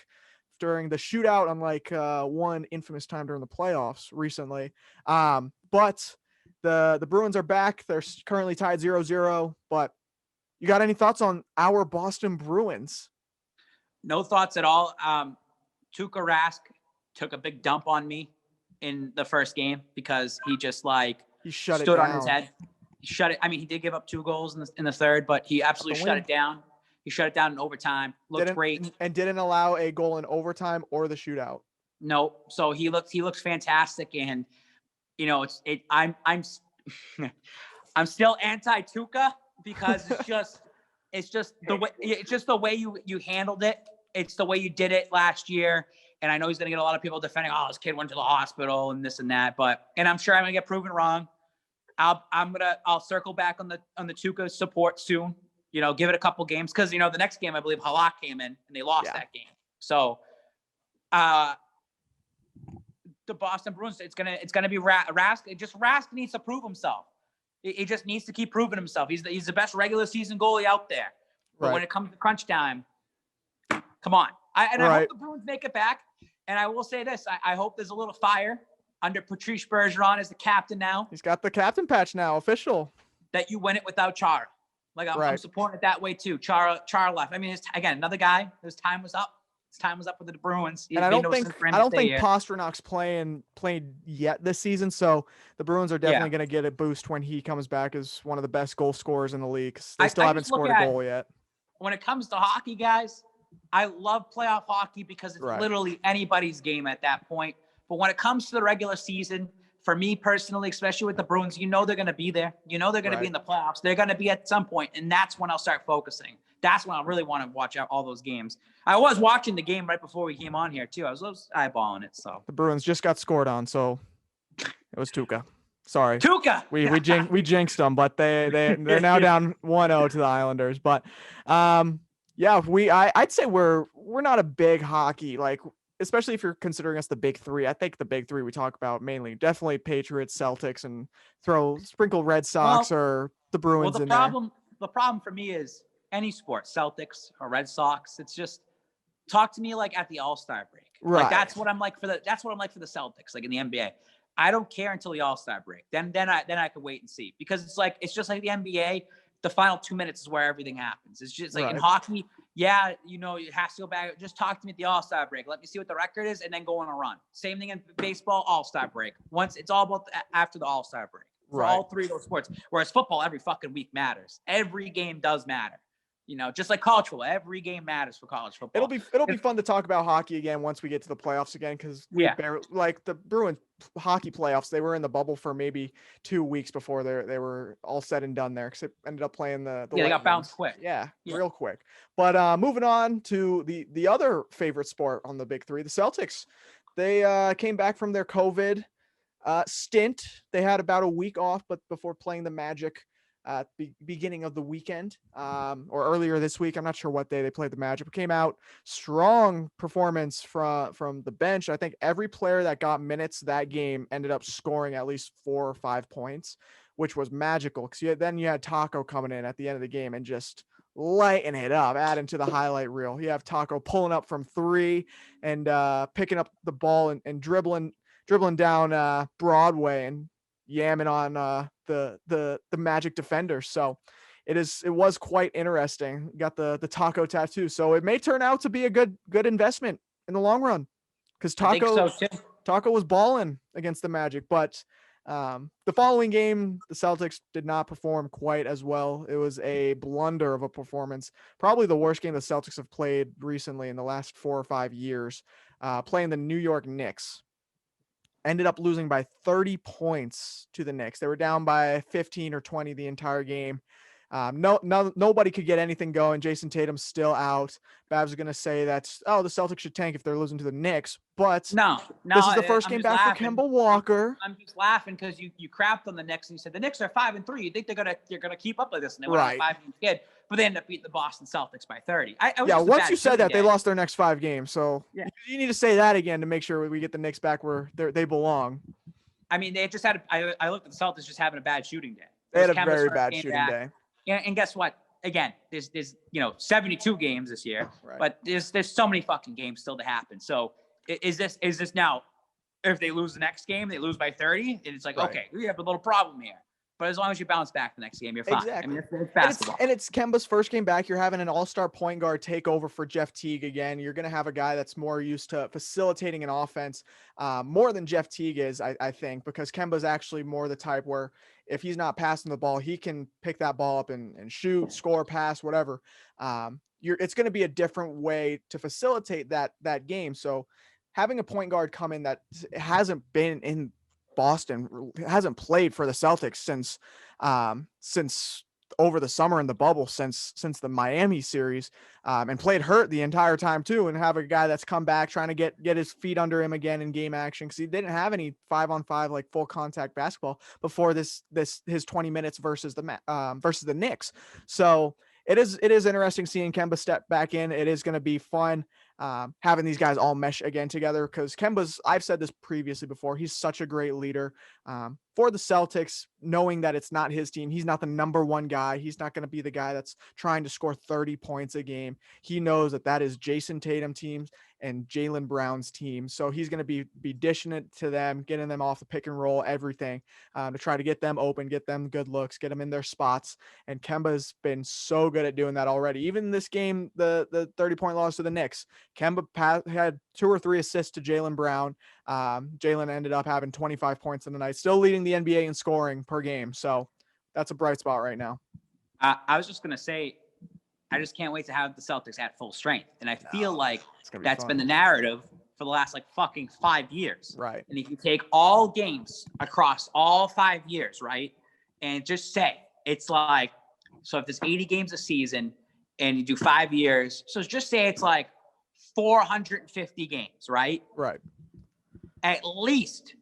B: during the shootout, unlike one infamous time during the playoffs recently. But the Bruins are back. They're currently tied 0-0, but you got any thoughts on our Boston Bruins?
C: No thoughts at all. Tuukka Rask took a big dump on me in the first game because he just
B: he shut
C: stood
B: it down
C: on his head. He shut it. I mean, he did give up 2 goals in the third, but he absolutely shut it down. He shut it down in overtime. Looked great
B: and didn't allow a goal in overtime or the shootout.
C: No, so he looks fantastic, and I'm I'm still anti Tuukka because it's just the way you handled it. It's the way you did it last year. And I know he's going to get a lot of people defending, oh, this kid went to the hospital and this and that. And I'm sure I'm going to get proven wrong. I'll circle back on the Tuukka support soon. Give it a couple games because the next game I believe Halak came in and they lost that game. So the Boston Bruins, it's gonna be Rask. Rask needs to prove himself. He just needs to keep proving himself. He's the best regular season goalie out there. But when it comes to crunch time, come on. I hope the Bruins make it back. And I will say this: I hope there's a little fire under Patrice Bergeron as the captain now.
B: He's got the captain patch now, official.
C: That you win it without Chara. I'm supporting it that way too. Chara left. I mean, again, another guy. His time was up. His time was up with the Bruins.
B: And I don't think Pasternak's playing yet this season, so the Bruins are definitely going to get a boost when he comes back as one of the best goal scorers in the league. They still haven't scored a goal yet.
C: When it comes to hockey, guys, I love playoff hockey because it's literally anybody's game at that point. But when it comes to the regular season, for me personally, especially with the Bruins, they're going to be there. They're going to be in the playoffs. They're going to be at some point, and that's when I'll start focusing. That's when I really want to watch out all those games. I was watching the game right before we came on here too. I was eyeballing it. So
B: the Bruins just got scored on, so it was Tuukka. Sorry,
C: Tuukka.
B: We jinxed them, but they're now down 1-0 to the Islanders. But I'd say we're not a big hockey, especially if you're considering us the big three. I think the big three we talk about mainly definitely Patriots, Celtics, and sprinkle Red Sox or the Bruins in there.
C: The problem for me is any sport, Celtics or Red Sox. It's just talk to me at the All-Star break.
B: Right.
C: That's what I'm like for the Celtics, in the NBA. I don't care until the All-Star break. Then I could wait and see because it's just like the NBA. The final 2 minutes is where everything happens. It's just in hockey. Yeah, it has to go back. Just talk to me at the All-Star break. Let me see what the record is and then go on a run. Same thing in baseball, All-Star break. Once it's all about after the All-Star break for all three of those sports. Whereas football, every fucking week matters. Every game does matter. Just like college football, every game matters for college football.
B: It'll be fun to talk about hockey again once we get to the playoffs again because the Bruins hockey playoffs, they were in the bubble for maybe 2 weeks before they were all said and done there because it ended up playing the
C: they got bounced quick.
B: Yeah, real quick. But moving on to the other favorite sport on the big three, the Celtics. They came back from their COVID stint. They had about a week off, but before playing the Magic at the beginning of the weekend or earlier this week. I'm not sure what day they played the Magic, but came out strong performance from the bench. I think every player that got minutes that game ended up scoring at least 4 or 5 points, which was magical. Because then you had Taco coming in at the end of the game and just lighting it up, adding to the highlight reel. You have Taco pulling up from 3 and picking up the ball and dribbling down Broadway and yamming on the Magic defenders. So it was quite interesting. Got the Taco tattoo. So it may turn out to be a good investment in the long run. Because Taco was balling against the Magic. But the following game, the Celtics did not perform quite as well. It was a blunder of a performance. Probably the worst game the Celtics have played recently in the last 4 or 5 years. Playing the New York Knicks. Ended up losing by 30 points to the Knicks. They were down by 15 or 20 the entire game. Nobody could get anything going. Jason Tatum's still out. Babs is going to say that, the Celtics should tank if they're losing to the Knicks. But
C: no,
B: this is the first game back for Kemba Walker.
C: I'm just laughing because you crapped on the Knicks and you said the Knicks are 5-3. You think they're gonna keep up with this, and they went on a 5-game skid, but they ended up beating the Boston Celtics by 30.
B: Once you said that, they lost their next 5 games. So you need to say that again to make sure we get the Knicks back where they belong.
C: I mean, they just had. I looked at the Celtics just having a bad shooting day.
B: They had a very bad shooting day.
C: And guess what? Again, there's 72 games this year,
B: Right.
C: but there's so many fucking games still to happen. So is this now? If they lose the next game, they lose by 30, and it's like, okay, we have a little problem here. But as long as you bounce back the next game, you're fine.
B: Exactly.
C: I mean, it's basketball.
B: And it's Kemba's first game back. You're having an all-star point guard take over for Jeff Teague again. You're going to have a guy that's more used to facilitating an offense more than Jeff Teague is, I think, because Kemba's actually more the type where if he's not passing the ball, he can pick that ball up and shoot, score, pass, whatever. It's going to be a different way to facilitate that game. So having a point guard come in that hasn't been in Boston, hasn't played for the Celtics since over the summer in the bubble, since the Miami series, and played hurt the entire time too, and have a guy that's come back trying to get his feet under him again in game action, because he didn't have any 5-on-5 like full contact basketball before his 20 minutes versus the Knicks. So it is interesting seeing Kemba step back in. It is going to be fun having these guys all mesh again together, because I've said this previously before, he's such a great leader for the Celtics, knowing that it's not his team. He's not the number one guy. He's not going to be the guy that's trying to score 30 points a game. He knows that is Jason Tatum teams and Jaylen Brown's team. So he's going to be dishing it to them, getting them off the pick and roll, everything to try to get them open, get them good looks, get them in their spots. And Kemba's been so good at doing that already. Even this game, the 30-point loss to the Knicks, Kemba had 2 or 3 assists to Jaylen Brown. Jaylen ended up having 25 points in the night, still leading the NBA in scoring per game. So that's a bright spot right now.
C: I was just going to say, I just can't wait to have the Celtics at full strength. And I feel like that's been the narrative for the last fucking 5 years.
B: Right.
C: And if you take all games across all 5 years, right, and just say it's like, so if there's 80 games a season and you do 5 years, so just say it's like 450 games, right?
B: Right.
C: At least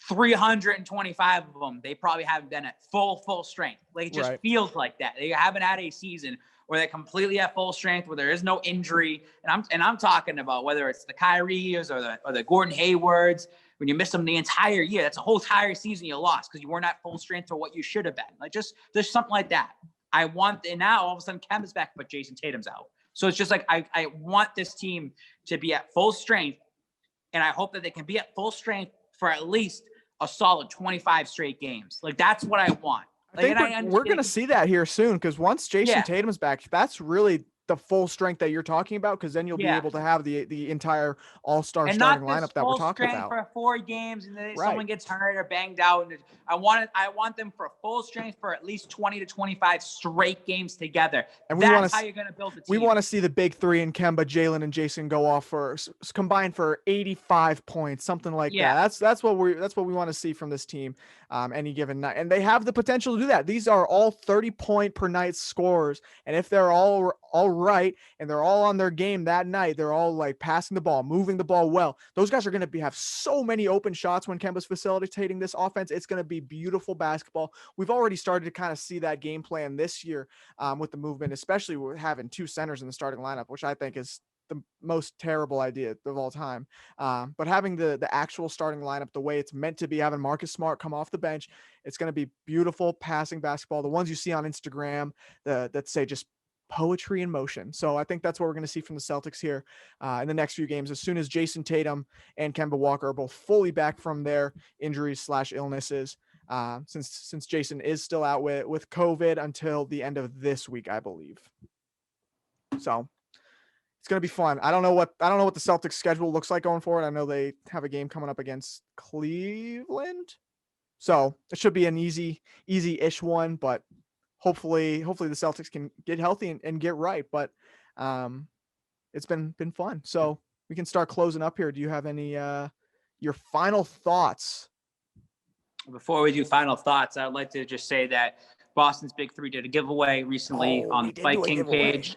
C: 325 of them, they probably haven't been at full strength. Like, it just feels like that. They haven't had a season where they're completely at full strength, where there is no injury. And I'm talking about whether it's the Kyries or the Gordon Haywards, when you miss them the entire year. That's a whole entire season you lost because you weren't at full strength for what you should have been. Like, just there's something like that. And now all of a sudden Kemba's back, but Jason Tatum's out. So it's just like I want this team to be at full strength, and I hope that they can be at full strength for at least a solid 25 straight games. Like, that's what I want. Like,
B: I think we're going to see that here soon, because once Jason Tatum's back, that's really the full strength that you're talking about, because then you'll be able to have the entire all-star starting lineup that we're talking about.
C: For 4 games and then someone gets hurt or banged out. And I want them for full strength for at least 20 to 25 straight games together. And that's how you're going to build the team.
B: We want to see the big 3 in Kemba, Jaylen, and Jason go off for combined for 85 points, something like that. That's what we want to see from this team any given night. And they have the potential to do that. These are all 30-point per night scorers, and if they're all right and they're all on their game that night, they're all like passing the ball, moving the ball well, those guys are going to have so many open shots when Kemba's facilitating this offense. It's going to be beautiful basketball. We've already started to kind of see that game plan this year with the movement, especially with having 2 centers in the starting lineup, which I think is the most terrible idea of all time. But having the actual starting lineup the way it's meant to be, having Marcus Smart come off the bench, it's going to be beautiful passing basketball. The ones you see on Instagram that say just poetry in motion. So I think that's what we're going to see from the Celtics here in the next few games, as soon as Jason Tatum and Kemba Walker are both fully back from their injuries/illnesses, since Jason is still out with COVID until the end of this week, I believe. So it's going to be fun. I don't know what the Celtics schedule looks like going forward. I know they have a game coming up against Cleveland, so it should be an easy-ish one, but hopefully the Celtics can get healthy and get right. But it's been fun. So we can start closing up here. Do you have any your final thoughts?
C: Before we do final thoughts, I'd like to just say that Boston's Big 3 did a giveaway recently on the Fight King page.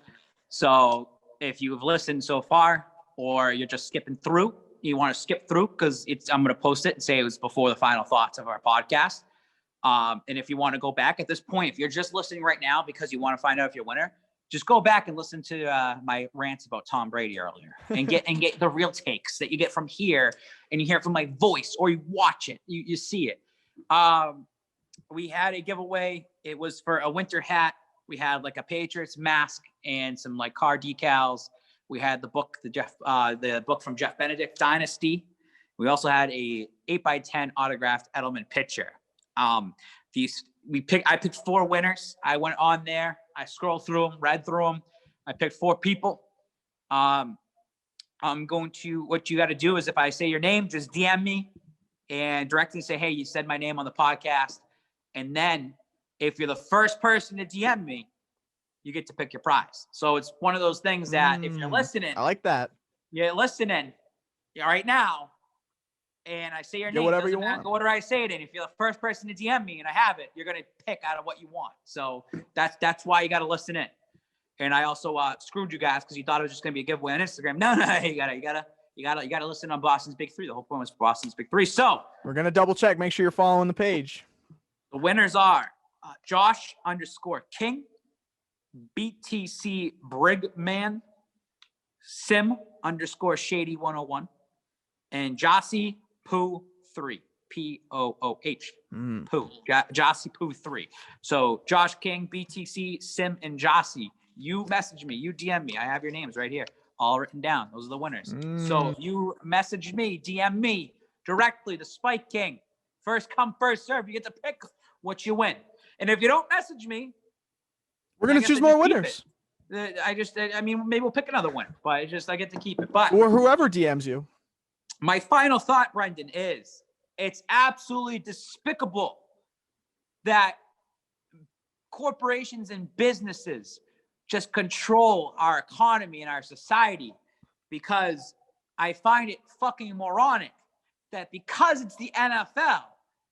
C: So if you've listened so far, or you're just skipping through, you want to skip through, because I'm going to post it and say it was before the final thoughts of our podcast. And if you want to go back at this point, if you're just listening right now because you want to find out if you're a winner, just go back and listen to my rants about Tom Brady earlier and get the real takes that you get from here, and you hear it from my voice, or you watch it, you see it. We had a giveaway. It was for a winter hat. We had like a Patriots mask and some like car decals. We had the book, the book from Jeff Benedict, Dynasty. We also had a 8x10 autographed Edelman picture. I picked 4 winners. I went on there. I scrolled through them, read through them. I picked 4 people. What you got to do is, if I say your name, just DM me and directly say, hey, you said my name on the podcast. And then if you're the first person to DM me, you get to pick your prize. So it's one of those things that if you're listening,
B: I like that.
C: You're listening right now, and I say your name,
B: whatever you want.
C: Go whatever I say it in. If you're the first person to DM me and I have it, you're gonna pick out of what you want. So that's why you got to listen in. And I also screwed you guys because you thought it was just gonna be a giveaway on Instagram. No, you gotta listen on Boston's Big 3. The whole point was Boston's Big 3. So
B: we're gonna double check. Make sure you're following the page.
C: The winners are Josh_King, BTC Brigman, Sim_Shady101, and Jossie Poo 3, Pooh, Poo, Jossie Poo 3. So Josh King, BTC, Sim, and Jossie, you message me, you DM me. I have your names right here, all written down. Those are the winners. So if you message me, DM me directly, the Spike King, first come, first serve. You get to pick what you win. And if you don't message me,
B: we're going to choose more winners.
C: I mean, maybe we'll pick another winner, but I get to keep it. But
B: or whoever DMs you.
C: My final thought, Brendan, is it's absolutely despicable that corporations and businesses just control our economy and our society, because I find it fucking moronic that because it's the NFL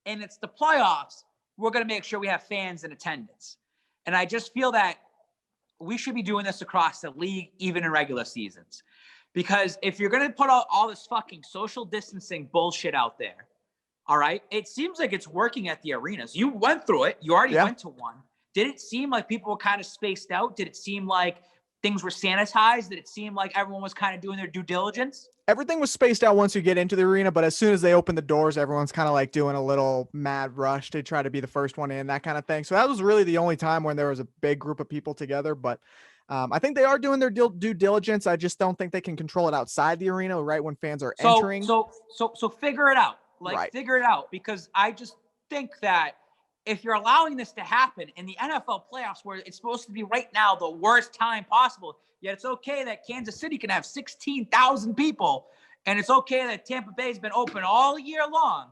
C: and it's the playoffs, we're going to make sure we have fans in attendance. And I just feel that we should be doing this across the league, even in regular seasons. Because if you're going to put all this fucking social distancing bullshit out there, all right, it seems like it's working at the arenas. You went through it. You already went to one. Did it seem like people were kind of spaced out? Did it seem like things were sanitized? Did it seem like everyone was kind of doing their due diligence?
B: Everything was spaced out once you get into the arena, but as soon as they open the doors, everyone's kind of like doing a little mad rush to try to be the first one in, that kind of thing. So that was really the only time when there was a big group of people together. But I think they are doing their due diligence. I just don't think they can control it outside the arena, right when fans are entering.
C: So figure it out. Figure it out, because I just think that if you're allowing this to happen in the NFL playoffs, where it's supposed to be right now the worst time possible, yet it's okay that Kansas City can have 16,000 people, and it's okay that Tampa Bay has been open all year long.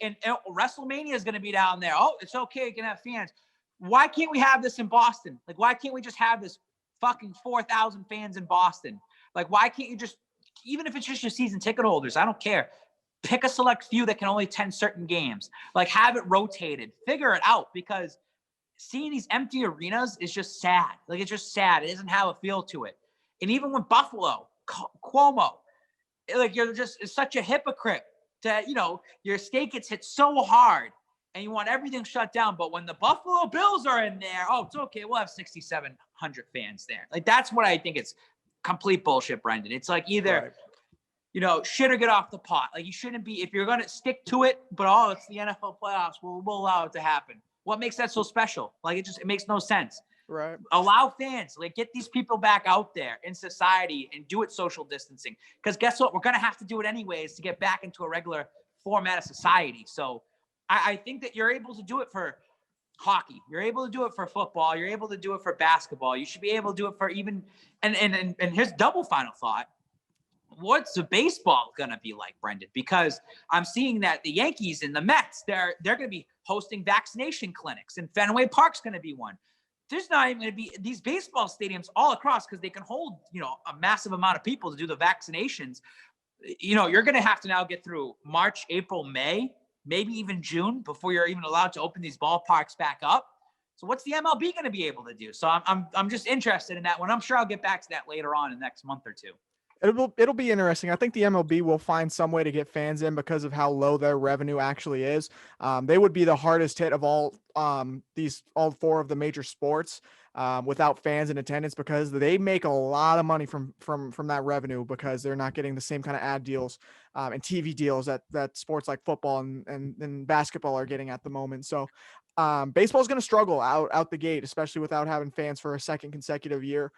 C: And WrestleMania is going to be down there. Oh, it's okay, you can have fans. Why can't we have this in Boston? Why can't we just have this fucking 4,000 fans in Boston? Why can't you just, even if it's just your season ticket holders, I don't care. Pick a select few that can only attend certain games. Have it rotated. Figure it out, because seeing these empty arenas is just sad. It's just sad. It doesn't have a feel to it. And even when Buffalo, Cuomo, you're just such a hypocrite that, your state gets hit so hard and you want everything shut down. But when the Buffalo Bills are in there, oh, it's okay. We'll have 6,700 fans there. That's what I think is complete bullshit, Brendan. It's either... Right. Shit or get off the pot. You shouldn't be, if you're going to stick to it, but it's the NFL playoffs, we'll allow it to happen. What makes that so special? It makes no sense.
B: Right.
C: Allow fans, get these people back out there in society and do it social distancing. Because guess what? We're going to have to do it anyways to get back into a regular format of society. So I think that you're able to do it for hockey. You're able to do it for football. You're able to do it for basketball. You should be able to do it for even, and here's double final thought. What's the baseball going to be like, Brendan? Because I'm seeing that the Yankees and the Mets, they're going to be hosting vaccination clinics, and Fenway Park's going to be one. There's not even going to be these baseball stadiums all across, because they can hold, a massive amount of people to do the vaccinations. You're going to have to now get through March, April, May, maybe even June before you're even allowed to open these ballparks back up. So what's the MLB going to be able to do? So I'm just interested in that one. I'm sure I'll get back to that later on in the next month or two.
B: It'll be interesting. I think the MLB will find some way to get fans in because of how low their revenue actually is. They would be the hardest hit of all 4 of the major sports. without fans in attendance, because they make a lot of money from that revenue, because they're not getting the same kind of ad deals and TV deals that sports like football and basketball are getting at the moment. So baseball is going to struggle out the gate, especially without having fans for a second consecutive year.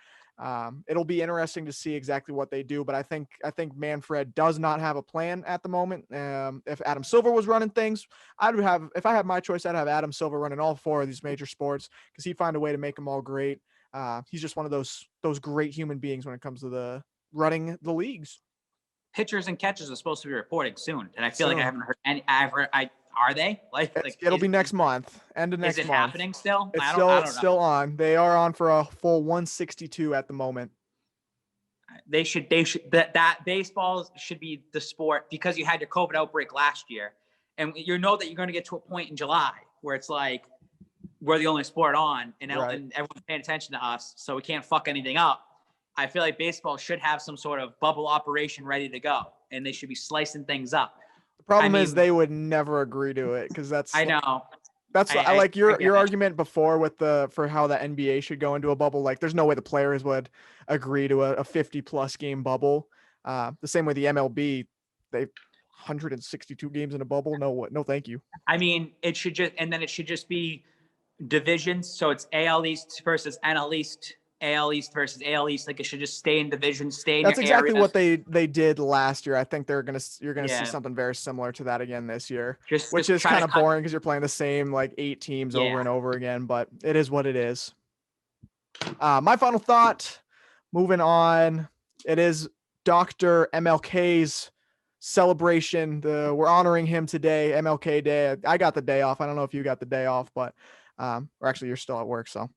B: It'll be interesting to see exactly what they do, but I think Manfred does not have a plan at the moment. If Adam Silver was running things, if I had my choice, I'd have Adam Silver running all four of these major sports, because he'd find a way to make them all great. He's just one of those great human beings when it comes to the running the leagues.
C: Pitchers and catchers are supposed to be reporting soon, and I feel like I
B: Soon.
C: haven't heard any. Are they?
B: It'll be next month, end of next month.
C: Is it happening still?
B: It's
C: I don't know.
B: still on. They are on for a full 162 at the moment.
C: They should that baseball should be the sport, because you had your COVID outbreak last year, and you know that you're going to get to a point in July where it's like we're the only sport on, and everyone's paying attention to us, so we can't fuck anything up. I feel like baseball should have some sort of bubble operation ready to go, and they should be slicing things up.
B: The problem is they would never agree to it, because that's
C: I know.
B: That's I like your argument before for how the NBA should go into a bubble. Like, there's no way the players would agree to a 50+ game bubble. The same way the MLB, they 162 games in a bubble. No, thank you.
C: I mean, it should just be divisions. So it's AL East versus NL East, AL East versus AL East. Like, it should just stay in divisions, stay in
B: That's
C: your
B: exactly
C: area.
B: what they did last year. I think you're gonna see something very similar to that again this year, which is kind of boring, because you're playing the same like 8 teams over and over again. But it is what it is. My final thought. Moving on, it is Dr. MLK's celebration. We're honoring him today, MLK Day. I got the day off. I don't know if you got the day off, but or actually you're still at work. So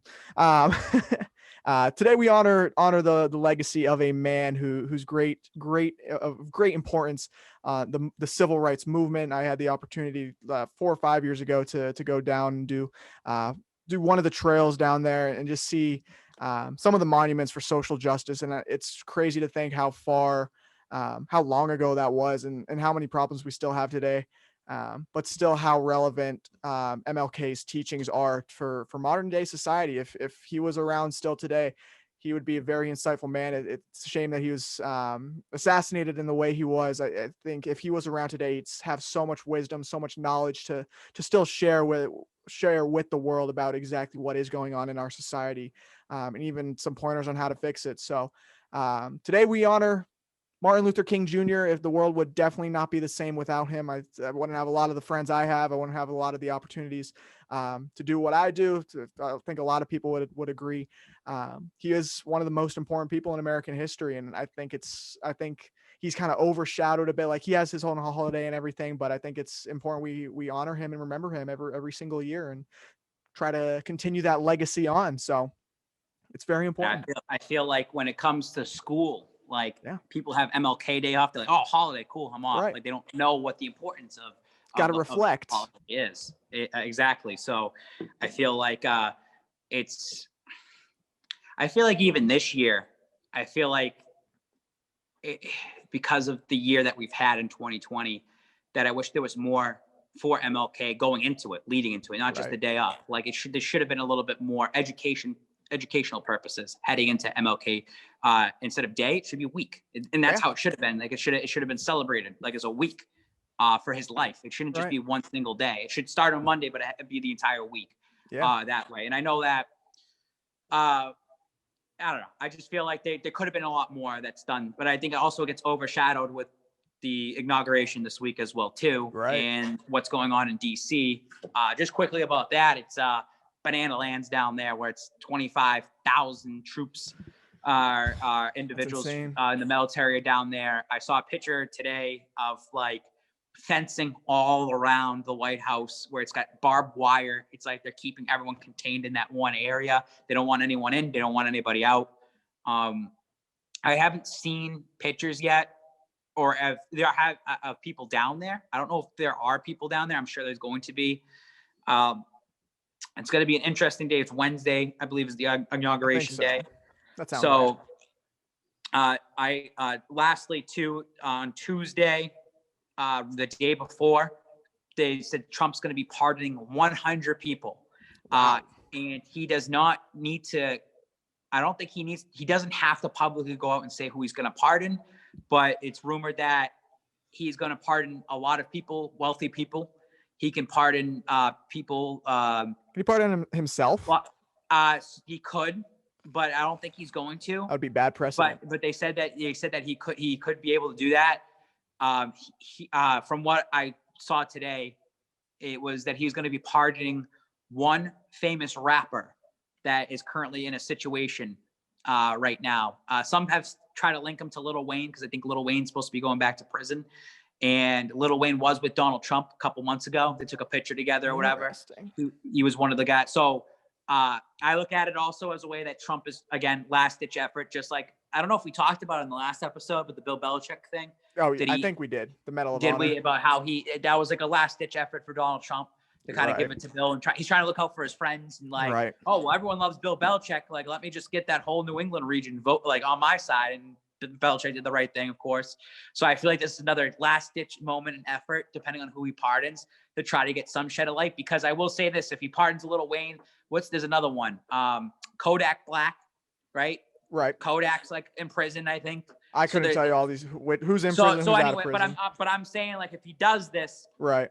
B: today we honor the legacy of a man who's of great importance. The civil rights movement. I had the opportunity 4 or 5 years ago to go down and do one of the trails down there and just see some of the monuments for social justice. And it's crazy to think how long ago that was, and how many problems we still have today. But still how relevant MLK's teachings are for modern day society. If he was around still today, he would be a very insightful man. It's a shame that he was assassinated in the way he was. I think if he was around today, he'd have so much wisdom, so much knowledge to still share with the world about exactly what is going on in our society, and even some pointers on how to fix it. So today we honor Martin Luther King Jr. If the world would definitely not be the same without him. I wouldn't have a lot of the friends I have. I wouldn't have a lot of the opportunities to do what I do. I think a lot of people would agree. He is one of the most important people in American history, and I think he's kind of overshadowed a bit. Like, he has his own holiday and everything, but I think it's important we honor him and remember him every single year and try to continue that legacy on. So it's very important.
C: I feel like when it comes to school, people have MLK Day off. They're like, oh, holiday, cool, I'm off. Right. Like, they don't know what the importance of
B: got to reflect
C: is. Exactly. So I feel like I feel like even this year, I feel like because of the year that we've had in 2020, that I wish there was more for MLK going into it, leading into it, not just the day off. Like, there should have been a little bit more educational purposes heading into MLK. Instead of day, it should be a week, and that's how it should have been. Like, it should have been celebrated like as a week for his life. It shouldn't just be one single day. It should start on Monday, but it be the entire week that way. And I know that I don't know. I just feel like there could have been a lot more that's done, but I think it also gets overshadowed with the inauguration this week as well too, and what's going on in DC. Just quickly about that, it's Banana Lands down there, where it's 25,000 troops, individuals in the military down there. I saw a picture today of like fencing all around the White House, where it's got barbed wire. It's like they're keeping everyone contained in that one area. They don't want anyone in. They don't want anybody out. I haven't seen pictures yet, or of people down there. I don't know if there are people down there. I'm sure there's going to be. It's going to be an interesting day. It's Wednesday, I believe, is the inauguration day.
B: That sounds
C: right. Lastly, too, on Tuesday, the day before, they said Trump's going to be pardoning 100 people. And he does not need to. I don't think he doesn't have to publicly go out and say who he's going to pardon, but it's rumored that he's going to pardon a lot of people, wealthy people. He can pardon people.
B: Can he pardon himself?
C: Well, he could, but I don't think he's going to.
B: That would be bad precedent.
C: But they said that he could be able to do that. From what I saw today, it was that he's going to be pardoning one famous rapper that is currently in a situation right now. Some have tried to link him to Lil Wayne because I think Lil Wayne's supposed to be going back to prison. And Lil Wayne was with Donald Trump a couple months ago. They took a picture together or whatever. He was one of the guys. So I look at it also as a way that Trump is, again, last-ditch effort. Just like, I don't know if we talked about it in the last episode, but the Bill Belichick thing.
B: Oh, I think we did. The Medal of Honor.
C: Did we? About how that was like a last-ditch effort for Donald Trump to kind of give it to Bill, and he's trying to look out for his friends and like, oh, well, everyone loves Bill Belichick. Like, let me just get that whole New England region vote like on my side. And Belichick did the right thing, of course. So I feel like this is another last-ditch moment and effort, depending on who he pardons, to try to get some shed of light. Because I will say this: if he pardons Lil Wayne, there's another one, Kodak Black, right? Right. Kodak's like in prison, I think.
B: I couldn't tell you all these who's in prison.
C: So anyway, but I'm saying, like, if he does this,
B: right,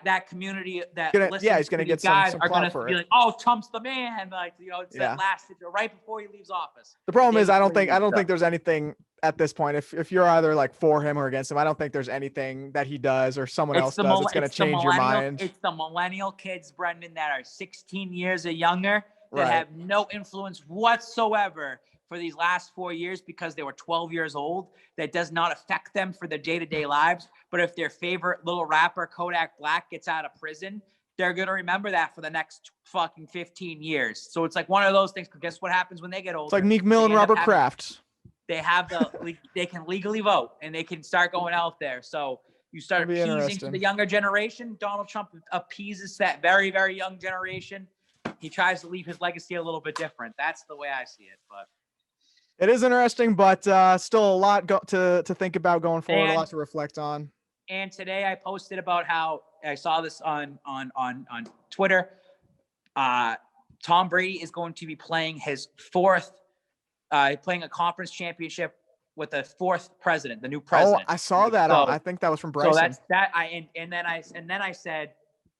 C: that community that
B: he's gonna get
C: guys
B: some
C: are gonna
B: for
C: be like, oh, Trump's the man, like, you know, it's that last right before he leaves office.
B: The problem is I don't think there's anything at this point. If you're either like for him or against him, I don't think there's anything that he does or someone else does that's gonna change your mind.
C: It's the millennial kids, Brendan, that are 16 years or younger that have no influence whatsoever for these last 4 years because they were 12 years old. That does not affect them for their day-to-day lives. But if their favorite little rapper, Kodak Black, gets out of prison, they're going to remember that for the next fucking 15 years. So it's like one of those things. Guess what happens when they get older?
B: It's like Meek Mill and Robert Kraft.
C: They have they can legally vote and they can start going out there. So you start appeasing to the younger generation. Donald Trump appeases that very, very young generation. He tries to leave his legacy a little bit different. That's the way I see it. But
B: it is interesting, but still a lot to think about going forward, a lot to reflect on.
C: And today I posted about how I saw this on Twitter. Tom Brady is going to be playing his playing a conference championship with the fourth president, the new president.
B: Oh, I saw that. So, I think that was from Bryson.
C: So that's that. And then I said,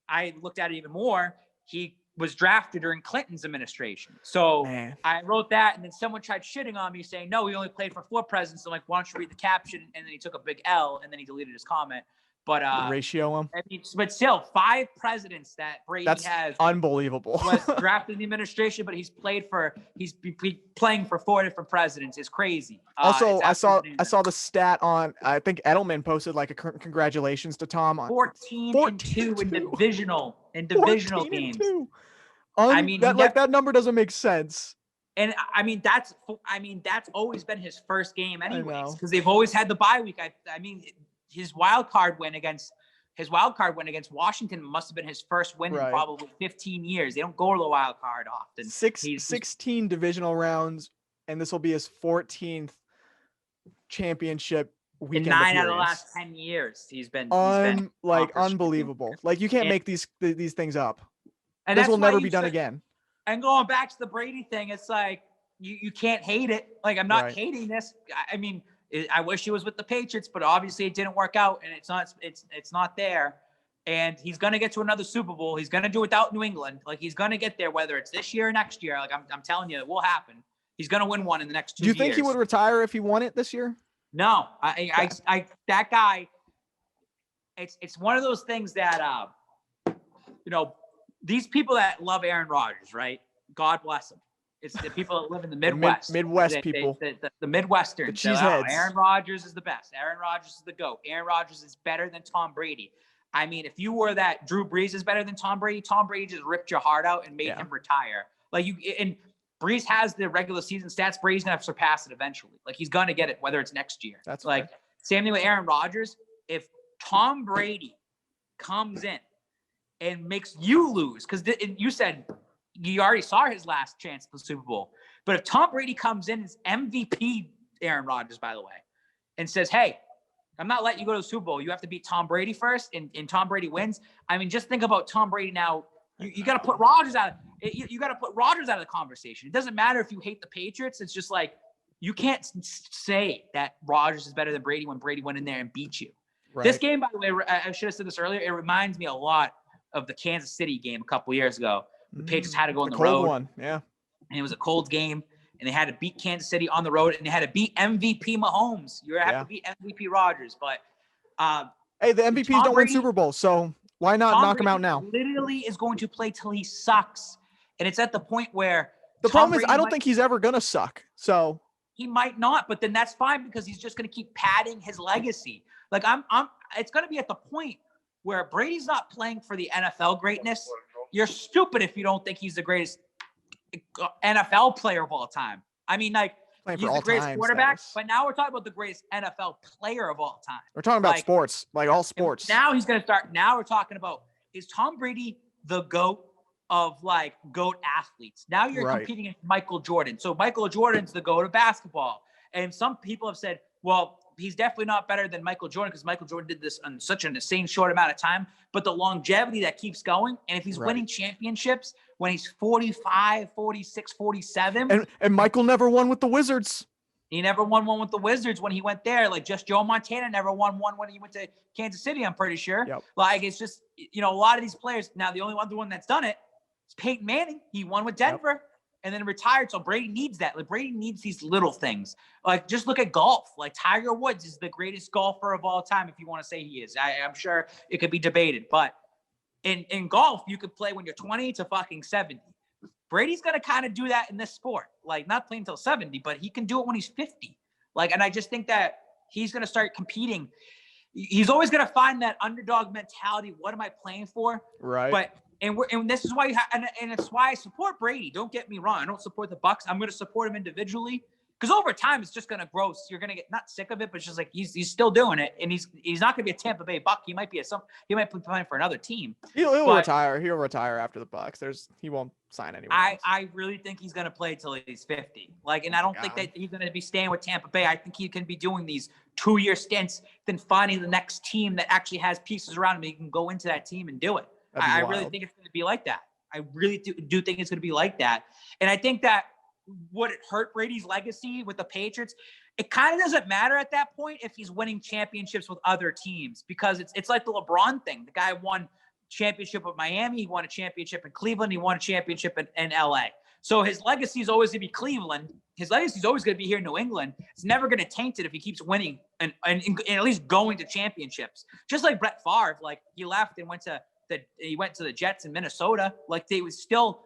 C: I looked at it even more. He was drafted during Clinton's administration. So I wrote that, and then someone tried shitting on me saying, no, he only played for 4 presidents. I'm like, why don't you read the caption? And then he took a big L, and then he deleted his comment. But
B: ratio him.
C: I mean, but still, 5 presidents that Brady has.
B: Unbelievable.
C: Was drafted in the administration, but he's playing for 4 different presidents. Is crazy.
B: Also, I saw the stat on. I think Edelman posted like a congratulations to Tom on
C: 14-2 in divisional games.
B: I mean, that number doesn't make sense.
C: And I mean, that's always been his first game anyways, because they've always had the bye week. I mean, his wild card win against Washington must have been his first win in probably 15 years. They don't go to the wild card often.
B: 16 divisional rounds, and this will be his 14th championship weekend.
C: In 9 out of the last 10 years, he's been
B: unbelievable. Like, you can't make these things up.
C: And
B: this will never be done again.
C: And going back to the Brady thing, it's like you can't hate it. Like, I'm not hating this. I mean, I wish he was with the Patriots, but obviously it didn't work out, and it's not there. And he's gonna get to another Super Bowl. He's gonna do it without New England. Like, he's gonna get there, whether it's this year or next year. Like, I'm telling you, it will happen. He's gonna win one in the next 2 years.
B: Do you think he would retire if he won it this year?
C: No, that guy. It's one of those things that these people that love Aaron Rodgers, right? God bless them. It's the people that live in the Midwest.
B: Midwest people.
C: The Midwestern.
B: The cheeseheads.
C: Aaron Rodgers is the best. Aaron Rodgers is the GOAT. Aaron Rodgers is better than Tom Brady. I mean, if you were that Drew Brees is better than Tom Brady just ripped your heart out and made him retire. And Brees has the regular season stats. Brady's going to surpass it eventually. Like, he's going to get it, whether it's next year.
B: That's
C: like, same thing with Aaron Rodgers. If Tom Brady comes in and makes you lose, because you said – you already saw his last chance at the Super Bowl. But if Tom Brady comes in as MVP, Aaron Rodgers, by the way, and says, hey, I'm not letting you go to the Super Bowl. You have to beat Tom Brady first, and Tom Brady wins. I mean, just think about Tom Brady now You got to put Rodgers out. You got to put Rodgers out of the conversation. It doesn't matter if you hate the Patriots. It's just like you can't say that Rodgers is better than Brady when Brady went in there and beat you. Right. This game, by the way, I should have said this earlier. It reminds me a lot of the Kansas City game a couple years ago. The Patriots had to go on the road.
B: One, yeah.
C: And it was a cold game, and they had to beat Kansas City on the road, and they had to beat MVP Mahomes. You have to beat MVP Rodgers, but
B: hey, the MVPs don't win Super Bowls, so why not knock him out now?
C: Literally is going to play till he sucks, and it's at the point where
B: the problem is I don't think he's ever gonna suck. So
C: he might not, but then that's fine because he's just gonna keep padding his legacy. Like it's gonna be at the point where Brady's not playing for the NFL greatness. You're stupid if you don't think he's the greatest NFL player of all time. I mean, like, he's the greatest quarterback, but now we're talking about the greatest NFL player of all time.
B: We're talking about sports, like all sports.
C: Now he's going to start. Now we're talking about, is Tom Brady the GOAT of like GOAT athletes? Now you're competing against Michael Jordan. So Michael Jordan's the GOAT of basketball. And some people have said, well, he's definitely not better than Michael Jordan because Michael Jordan did this in such an insane short amount of time, but the longevity that keeps going. And if he's winning championships when he's 45, 46, 47.
B: And Michael never won with the Wizards.
C: He never won one with the Wizards when he went there. Like just Joe Montana never won one when he went to Kansas City, I'm pretty sure.
B: Yep.
C: Like it's just, a lot of these players. Now the only other one that's done it is Peyton Manning. He won with Denver. And then retired. So Brady needs that. Like Brady needs these little things. Like just look at golf. Like Tiger Woods is the greatest golfer of all time. If you want to say he is, I'm sure it could be debated, but in golf, you could play when you're 20 to fucking 70. Brady's going to kind of do that in this sport. Like not playing until 70, but he can do it when he's 50. Like, and I just think that he's going to start competing. He's always going to find that underdog mentality. What am I playing for?
B: Right.
C: And this is why and it's why I support Brady. Don't get me wrong. I don't support the Bucks. I'm going to support him individually because over time it's just going to grow. You're going to get not sick of it, but it's just like he's still doing it, and he's not going to be a Tampa Bay Buck. He might be he might be playing for another team.
B: He'll retire. He'll retire after the Bucks. He won't sign anyone.
C: I really think he's going to play till he's 50. Like, and I don't think that he's going to be staying with Tampa Bay. I think he can be doing these 2-year stints, then finding the next team that actually has pieces around him. He can go into that team and do it. I really think it's going to be like that. I really do think it's going to be like that. And I think that would it hurt Brady's legacy with the Patriots? It kind of doesn't matter at that point if he's winning championships with other teams because it's like the LeBron thing. The guy won championship with Miami. He won a championship in Cleveland. He won a championship in LA. So his legacy is always going to be Cleveland. His legacy is always going to be here in New England. It's never going to taint it if he keeps winning and at least going to championships. Just like Brett Favre, like he left and went to the Jets in Minnesota. Like they was still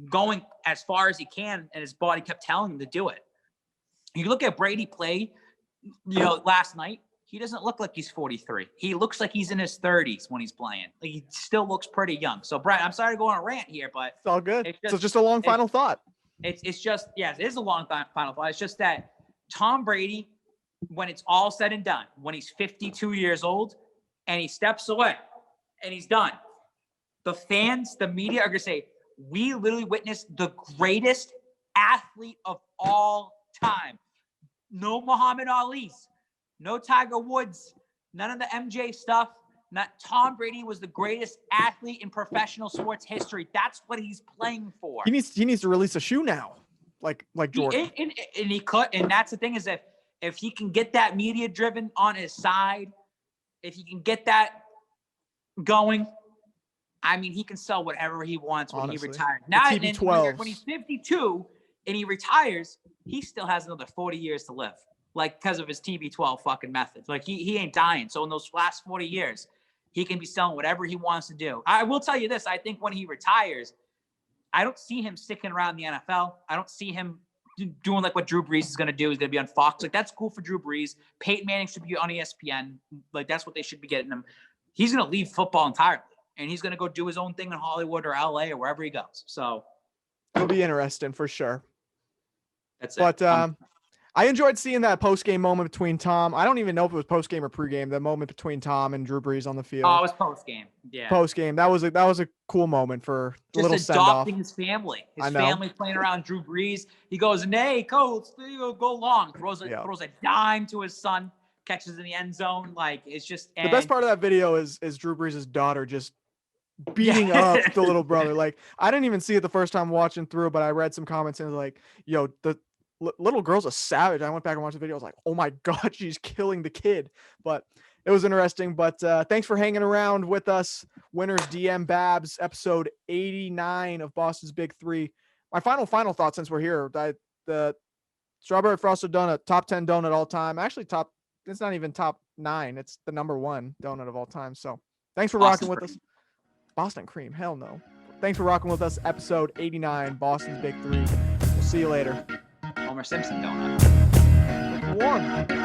C: going as far as he can, and his body kept telling him to do it. You look at Brady play, last night. He doesn't look like he's 43. He looks like he's in his 30s when he's playing. Like he still looks pretty young. So, Brett, I'm sorry to go on a rant here, but
B: it's all good. So just a long final thought.
C: It's just, yes, it is a long final thought. It's just that Tom Brady, when it's all said and done, when he's 52 years old and he steps away and he's done, the fans, the media are going to say, we literally witnessed the greatest athlete of all time. No Muhammad Ali's, no Tiger Woods, none of the MJ stuff. Not Tom Brady was the greatest athlete in professional sports history. That's what he's playing for.
B: He needs to release a shoe now, like Jordan.
C: And he could. And that's the thing is that if he can get that media driven on his side, if he can get that going, I mean, he can sell whatever he wants when he retires. Now, when he's 52 and he retires, he still has another 40 years to live, like because of his TB12 fucking methods. Like he ain't dying. So in those last 40 years, he can be selling whatever he wants to do. I will tell you this. I think when he retires, I don't see him sticking around the NFL. I don't see him doing like what Drew Brees is going to do. He's going to be on Fox. Like that's cool for Drew Brees. Peyton Manning should be on ESPN. Like that's what they should be getting him. He's going to leave football entirely. And he's going to go do his own thing in Hollywood or LA or wherever he goes. So
B: it'll be interesting for sure.
C: That's
B: it. But I enjoyed seeing that post-game moment between Tom. I don't even know if it was post-game or pre-game, the moment between Tom and Drew Brees on the field.
C: Oh, it was post-game. Yeah.
B: Post-game. That was a cool moment for a little
C: send-off. Just adopting his family. His family playing around Drew Brees. He goes, "Nay, coach, go long." Throws a dime to his son, catches in the end zone. Like it's just
B: the best part of that video is Drew Brees' daughter just beating up the little brother. Like, I didn't even see it the first time watching through, but I read some comments and it was like, yo, the little girl's a savage. I went back and watched the video. I was like, oh my God, she's killing the kid. But it was interesting. But thanks for hanging around with us. Winners DM Babs, episode 89 of Boston's Big Three. My final thought since we're here, the strawberry frosted donut, top 10 donut all time. Actually, it's not even top 9. It's the number 1 donut of all time. So thanks for rocking with us. Boston cream, hell no. Thanks for rocking with us. Episode 89, Boston's Big Three. We'll see you later.
C: Homer Simpson donut.
B: Warm.